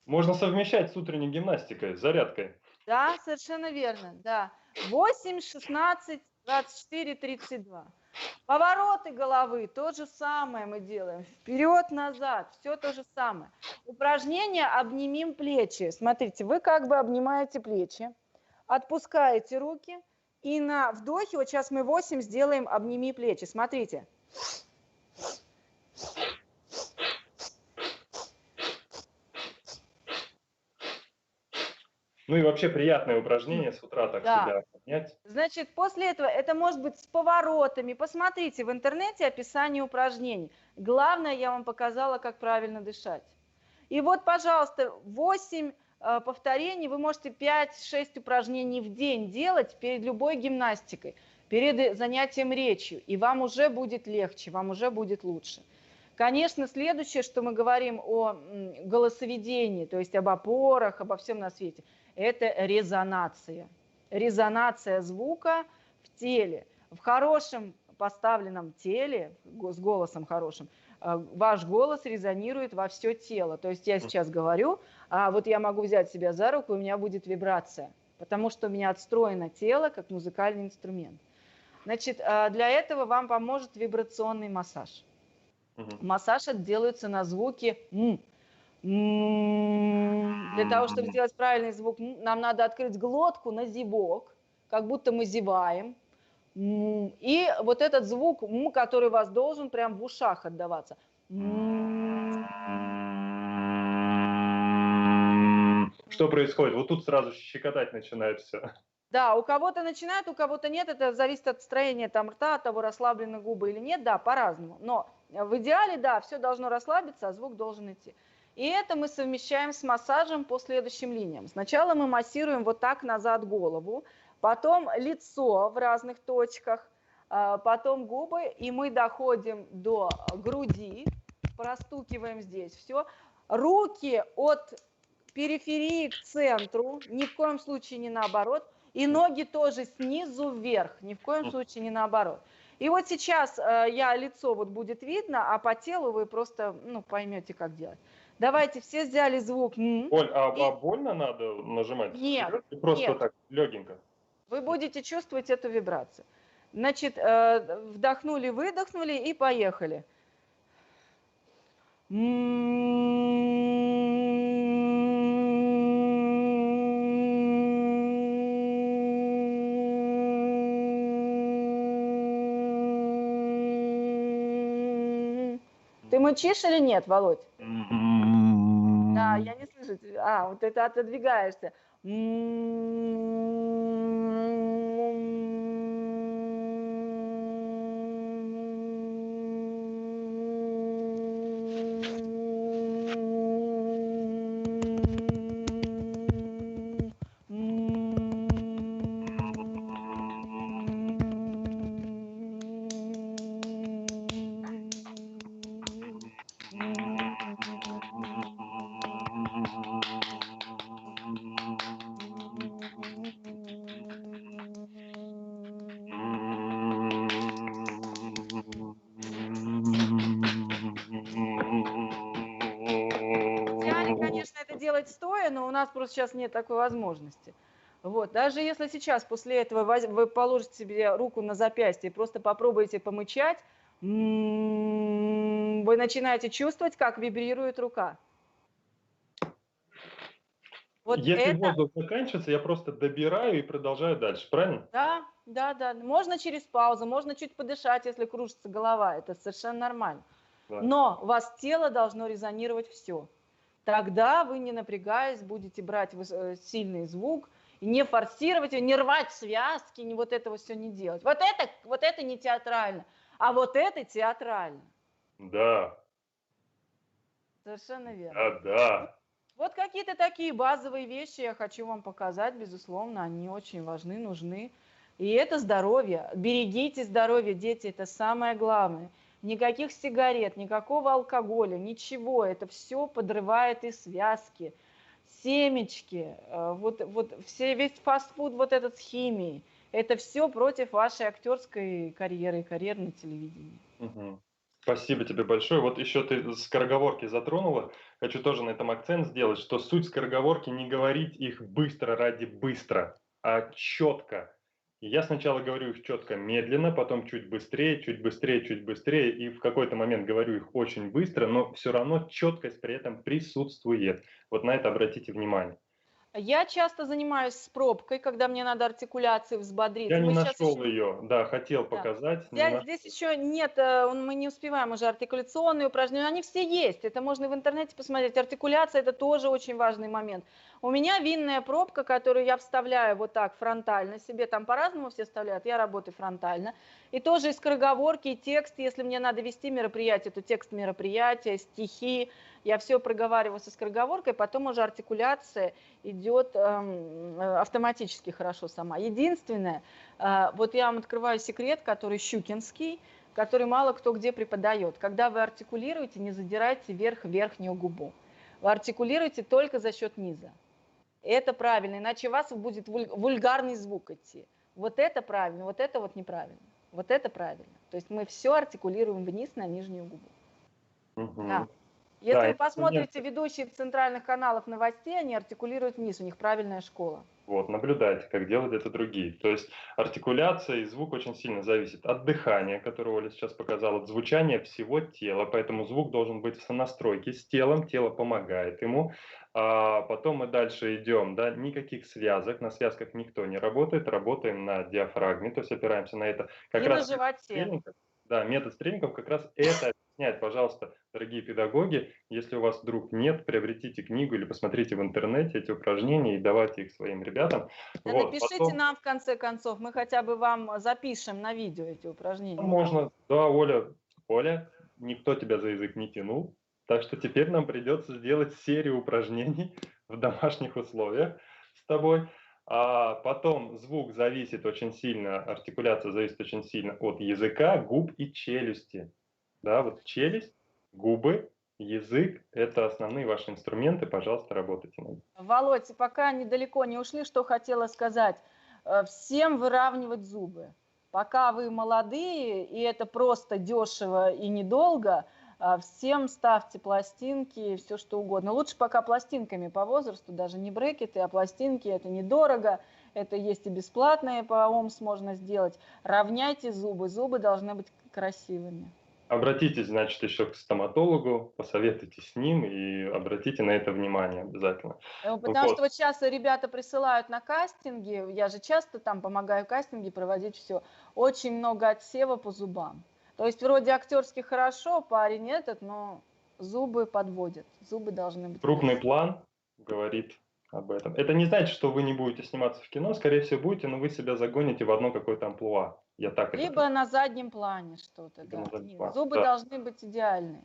Можно совмещать с утренней гимнастикой, с зарядкой. Да, совершенно верно, да. 8, 16, 24, 32. Повороты головы, то же самое мы делаем. Вперед-назад, все то же самое. Упражнение «Обнимем плечи». Смотрите, вы как бы обнимаете плечи, отпускаете руки, и на вдохе, вот сейчас мы 8 сделаем «Обними плечи». Смотрите. Ну и вообще приятное упражнение с утра так Да. себя поднять. Значит, после этого это может быть с поворотами. Посмотрите в интернете описание упражнений. Главное, я вам показала, как правильно дышать. И вот, пожалуйста, 8 повторений, вы можете 5-6 упражнений в день делать перед любой гимнастикой, перед занятием речью, и вам уже будет легче, вам уже будет лучше. Конечно, следующее, что мы говорим о голосоведении, то есть об опорах, обо всем на свете, это резонация. Резонация звука в теле. В хорошем поставленном теле, с голосом хорошим, ваш голос резонирует во все тело. То есть я сейчас говорю, а вот я могу взять себя за руку, и у меня будет вибрация, потому что у меня отстроено тело как музыкальный инструмент. Значит, для этого вам поможет вибрационный массаж. Массаж делается на звуке «м». Для того, чтобы сделать правильный звук, нам надо открыть глотку на зевок, как будто мы зеваем. И вот этот звук, который у вас должен прям в ушах отдаваться. Что происходит? Вот тут сразу щекотать начинает все. Да, у кого-то начинает, у кого-то нет. Это зависит от строения там рта, от того, расслаблены губы или нет. Да, по-разному. Но в идеале, да, все должно расслабиться, а звук должен идти. И это мы совмещаем с массажем по следующим линиям. Сначала мы массируем вот так назад голову, потом лицо в разных точках, потом губы, и мы доходим до груди, простукиваем здесь все. Руки от периферии к центру, ни в коем случае не наоборот, и ноги тоже снизу вверх, ни в коем случае не наоборот. И вот сейчас лицо вот будет видно, а по телу вы просто поймете, как делать. Давайте, все взяли звук «м». Оль, а больно надо нажимать? Нет, Просто нет. так, легенько. Вы будете чувствовать эту вибрацию. Значит, вдохнули, выдохнули и поехали. Ты мычишь или нет, Володь? Да, я не слышу тебя. А, вот это отодвигаешься. В идеале, конечно, это делать стоя, но у нас просто сейчас нет такой возможности. Вот. Даже если сейчас после этого вы положите себе руку на запястье и просто попробуете помычать, вы начинаете чувствовать, как вибрирует рука. Вот Если это, воздух заканчивается, я просто добираю и продолжаю дальше, правильно? да, да, да. Можно через паузу, можно чуть подышать, если кружится голова. Это совершенно нормально. Да. Но у вас тело должно резонировать все. Тогда вы, не напрягаясь, будете брать сильный звук, и не форсировать, не рвать связки, не вот этого все не делать. Вот это не театрально, а вот это театрально. Да, Совершенно верно. да. Вот какие-то такие базовые вещи я хочу вам показать, безусловно, они очень важны, нужны. И это здоровье. Берегите здоровье, дети, это самое главное. Никаких сигарет, никакого алкоголя, ничего. Это все подрывает и связки, семечки, весь фастфуд вот этот с химией. Это все против вашей актерской карьеры, карьеры на телевидении. Мгм. Спасибо тебе большое. Вот еще ты скороговорки затронула. Хочу тоже на этом акцент сделать, что суть скороговорки не говорить их быстро ради быстро, а четко. И я сначала говорю их четко, медленно, потом чуть быстрее, чуть быстрее, чуть быстрее, и в какой-то момент говорю их очень быстро, но все равно четкость при этом присутствует. Вот на это обратите внимание. Я часто занимаюсь с пробкой, когда мне надо артикуляции взбодрить. Я не Мы сейчас нашел еще... ее, да, хотел Да. показать, не Здесь, нашел. здесь еще нет, мы не успеваем уже артикуляционные упражнения, они все есть, это можно в интернете посмотреть. Артикуляция – это тоже очень важный момент. У меня винная пробка, которую я вставляю вот так фронтально себе, там по-разному все вставляют, я работаю фронтально. И тоже из скороговорки, и текст, если мне надо вести мероприятие, то текст мероприятия, стихи, я все проговариваю со скороговоркой, потом уже артикуляция идет автоматически хорошо сама. Единственное, вот я вам открываю секрет, который щукинский, который мало кто где преподает. Когда вы артикулируете, не задирайте вверх верхнюю губу. Вы артикулируете только за счет низа. Это правильно, иначе у вас будет вульгарный звук идти. Вот это правильно, вот это вот неправильно. Вот это правильно. То есть мы все артикулируем вниз на нижнюю губу. Угу. Да. Если Да, вы посмотрите ведущих центральных каналов новостей, они артикулируют вниз, у них правильная школа. вот, наблюдайте, как делают это другие. То есть артикуляция и звук очень сильно зависит от дыхания, которое Оля сейчас показала, от звучания всего тела, поэтому звук должен быть в сонастройке с телом, тело помогает ему. А потом мы дальше идем, да, никаких связок, на связках никто не работает, работаем на диафрагме, то есть опираемся на это. Как И на раз животе. да, метод тренингов как раз это объясняет, пожалуйста, дорогие педагоги. Если у вас вдруг нет, приобретите книгу или посмотрите в интернете эти упражнения и давайте их своим ребятам. Да Вот, напишите потом нам в конце концов, мы хотя бы вам запишем на видео эти упражнения. можно, да, Оля, никто тебя за язык не тянул, так что теперь нам придется сделать серию упражнений в домашних условиях с тобой. А потом звук зависит очень сильно, артикуляция зависит очень сильно от языка, губ и челюсти. Да, вот челюсть, губы, язык – это основные ваши инструменты, пожалуйста, работайте над ними. Володь, пока недалеко не ушли, что хотела сказать. Всем выравнивать зубы. Пока вы молодые, и это просто дешево и недолго, всем ставьте пластинки, все что угодно. Лучше пока пластинками по возрасту, даже не брекеты, а пластинки, это недорого. это есть и бесплатное по ОМС можно сделать. Равняйте зубы, зубы должны быть красивыми. Обратитесь, значит, еще к стоматологу, посоветуйтесь с ним и обратите на это внимание обязательно. Потому Вот. что вот часто ребята присылают на кастинги, я же часто там помогаю кастинги проводить, все, очень много отсева по зубам. То есть вроде актерски хорошо, парень этот, но зубы подводят, зубы должны быть Крупный красивые. план говорит об этом. Это не значит, что вы не будете сниматься в кино, скорее всего, будете, но вы себя загоните в одно какое-то амплуа. Я так это Либо на заднем плане что-то, либо на да. задний Нет, план. зубы Да. должны быть идеальные.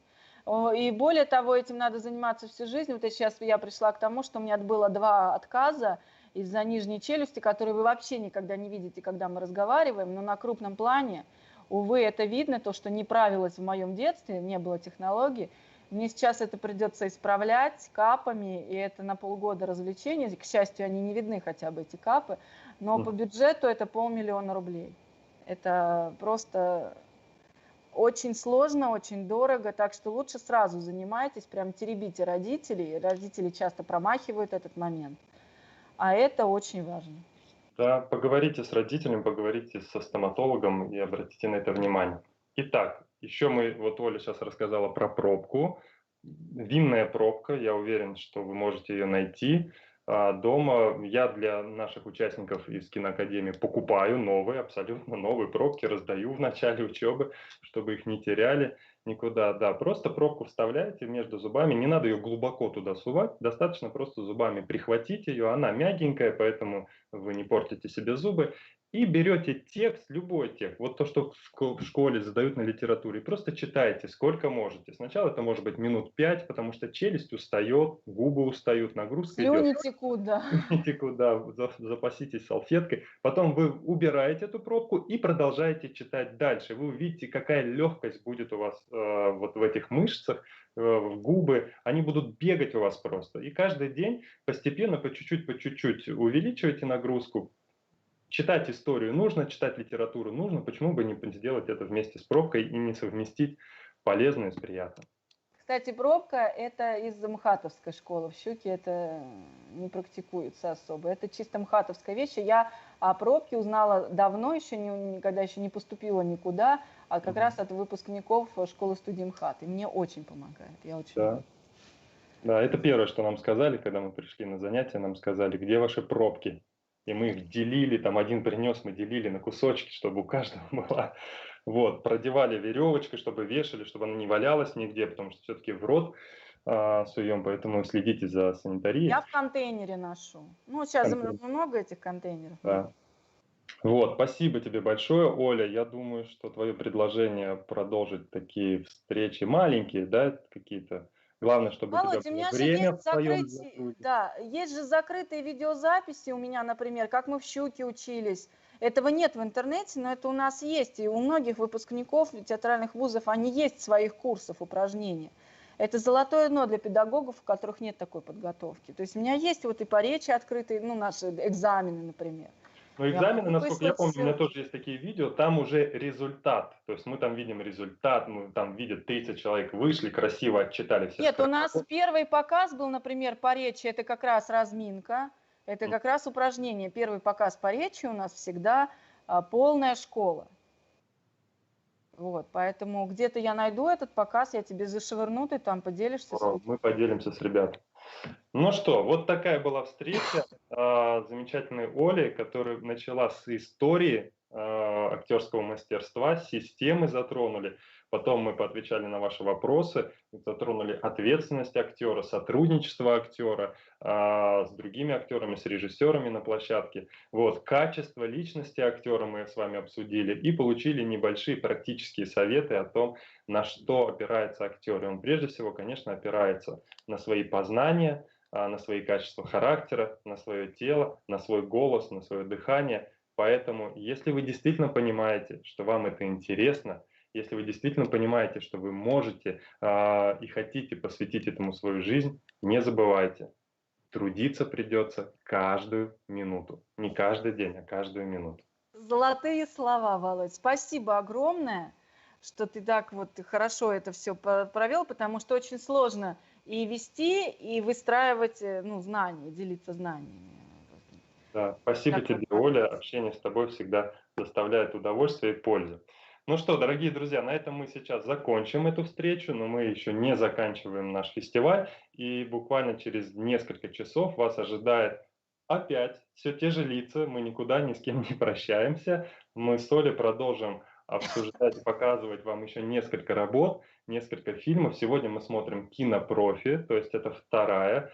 И более того, этим надо заниматься всю жизнь. Вот сейчас я пришла к тому, что у меня было 2 отказа из-за нижней челюсти, которые вы вообще никогда не видите, когда мы разговариваем, но на крупном плане, увы, это видно, то, что не правилось в моем детстве, не было технологий. Мне сейчас это придется исправлять капами, и это на полгода развлечений. К счастью, они не видны хотя бы, эти капы, но по бюджету это 500 000 рублей. Это просто очень сложно, очень дорого, так что лучше сразу занимайтесь, прям теребите родителей. Родители часто промахивают этот момент, а это очень важно. Да, поговорите с родителями, поговорите со стоматологом и обратите на это внимание. Итак, еще вот Оля сейчас рассказала про пробку. Винная пробка, я уверен, что вы можете ее найти дома. Я для наших участников из киноакадемии покупаю новые, абсолютно новые пробки, раздаю в начале учебы, чтобы их не теряли никуда. Да, просто пробку вставляете между зубами, не надо ее глубоко туда сувать, достаточно просто зубами прихватить ее, она мягенькая, поэтому вы не портите себе зубы, и берете текст, любой текст, вот то, что в школе задают на литературе, и просто читайте сколько можете. Сначала это может быть минут 5, потому что челюсть устает, губы устают, нагрузка идет. Слюни текут, да. Куда запаситесь салфеткой. Потом вы убираете эту пробку и продолжаете читать дальше. Вы увидите, какая легкость будет у вас вот в этих мышцах, в губы. Они будут бегать у вас просто. И каждый день постепенно, по чуть-чуть увеличивайте нагрузку. Читать историю нужно, читать литературу нужно. Почему бы не сделать это вместе с пробкой и не совместить полезное с приятным? Кстати, пробка – это из МХАТовской школы. В Щуке это не практикуется особо. Это чисто МХАТовская вещь. Я о пробке узнала давно, еще когда еще не поступила никуда, а как раз от выпускников школы-студии МХАТ. И мне очень помогает. Я очень Да. Да, это первое, что нам сказали, когда мы пришли на занятия, нам сказали, где ваши пробки. И мы их делили, там один принес, мы делили на кусочки, чтобы у каждого была. Вот, продевали веревочкой, чтобы вешали, чтобы она не валялась нигде, потому что все-таки в рот суем, поэтому следите за санитарией. Я в контейнере ношу. Ну, сейчас много этих контейнеров. Да. Вот, спасибо тебе большое, Оля. Я думаю, что твое предложение продолжить такие встречи маленькие, да, какие-то. Главное, чтобы у тебя Володя, у было меня же время есть в твоем закруге. да, есть же закрытые видеозаписи у меня, например, как мы в Щуке учились. Этого нет в интернете, но это у нас есть. И у многих выпускников театральных вузов, они есть своих курсов, упражнений. Это золотое дно для педагогов, у которых нет такой подготовки. То есть у меня есть вот и по речи открытые, ну, наши экзамены, например. Но Я экзамены, могу насколько я выслать помню, у меня ссылки. тоже есть такие видео, там уже результат. То есть мы там видим результат, мы там видят 30 человек вышли, красиво отчитали все Нет, у нас скороговорки. первый показ был, например, по речи, это как раз разминка, это как раз упражнение. Первый показ по речи у нас всегда полная школа. Вот, поэтому где-то я найду этот показ, я тебе зашвырну, ты там поделишься. Мы поделимся с ребятами. Ну что, вот такая была встреча замечательной Оли, которая начала с истории актерского мастерства, системы затронули. Потом мы поотвечали на ваши вопросы, затронули ответственность актера, сотрудничество актера с другими актерами, с режиссерами на площадке. Вот, качество личности актера мы с вами обсудили и получили небольшие практические советы о том, на что опирается актер. И он прежде всего, конечно, опирается на свои познания, на свои качества характера, на свое тело, на свой голос, на свое дыхание. Поэтому, если вы действительно понимаете, что вам это интересно, если вы действительно понимаете, что вы можете и хотите посвятить этому свою жизнь, не забывайте, трудиться придется каждую минуту. Не каждый день, а каждую минуту. Золотые слова, Володь. Спасибо огромное, что ты так вот хорошо это все провел, потому что очень сложно и вести, и выстраивать, ну, знания, делиться знаниями. Да, спасибо Как-то тебе, так. Оля. Общение с тобой всегда доставляет удовольствие и пользу. Ну что, дорогие друзья, на этом мы сейчас закончим эту встречу, но мы еще не заканчиваем наш фестиваль. И буквально через несколько часов вас ожидает опять все те же лица. Мы никуда ни с кем не прощаемся. Мы с Олей продолжим обсуждать и показывать вам еще несколько работ, несколько фильмов. Сегодня мы смотрим «Кинопрофи», то есть это второе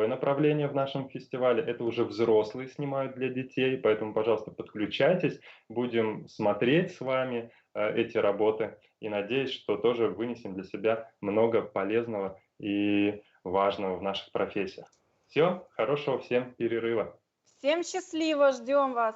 направление в нашем фестивале. Это уже взрослые снимают для детей, поэтому, пожалуйста, подключайтесь. Будем смотреть с вами эти работы и надеюсь, что тоже вынесем для себя много полезного и важного в наших профессиях. Все, хорошего всем перерыва. Всем счастливо, ждем вас.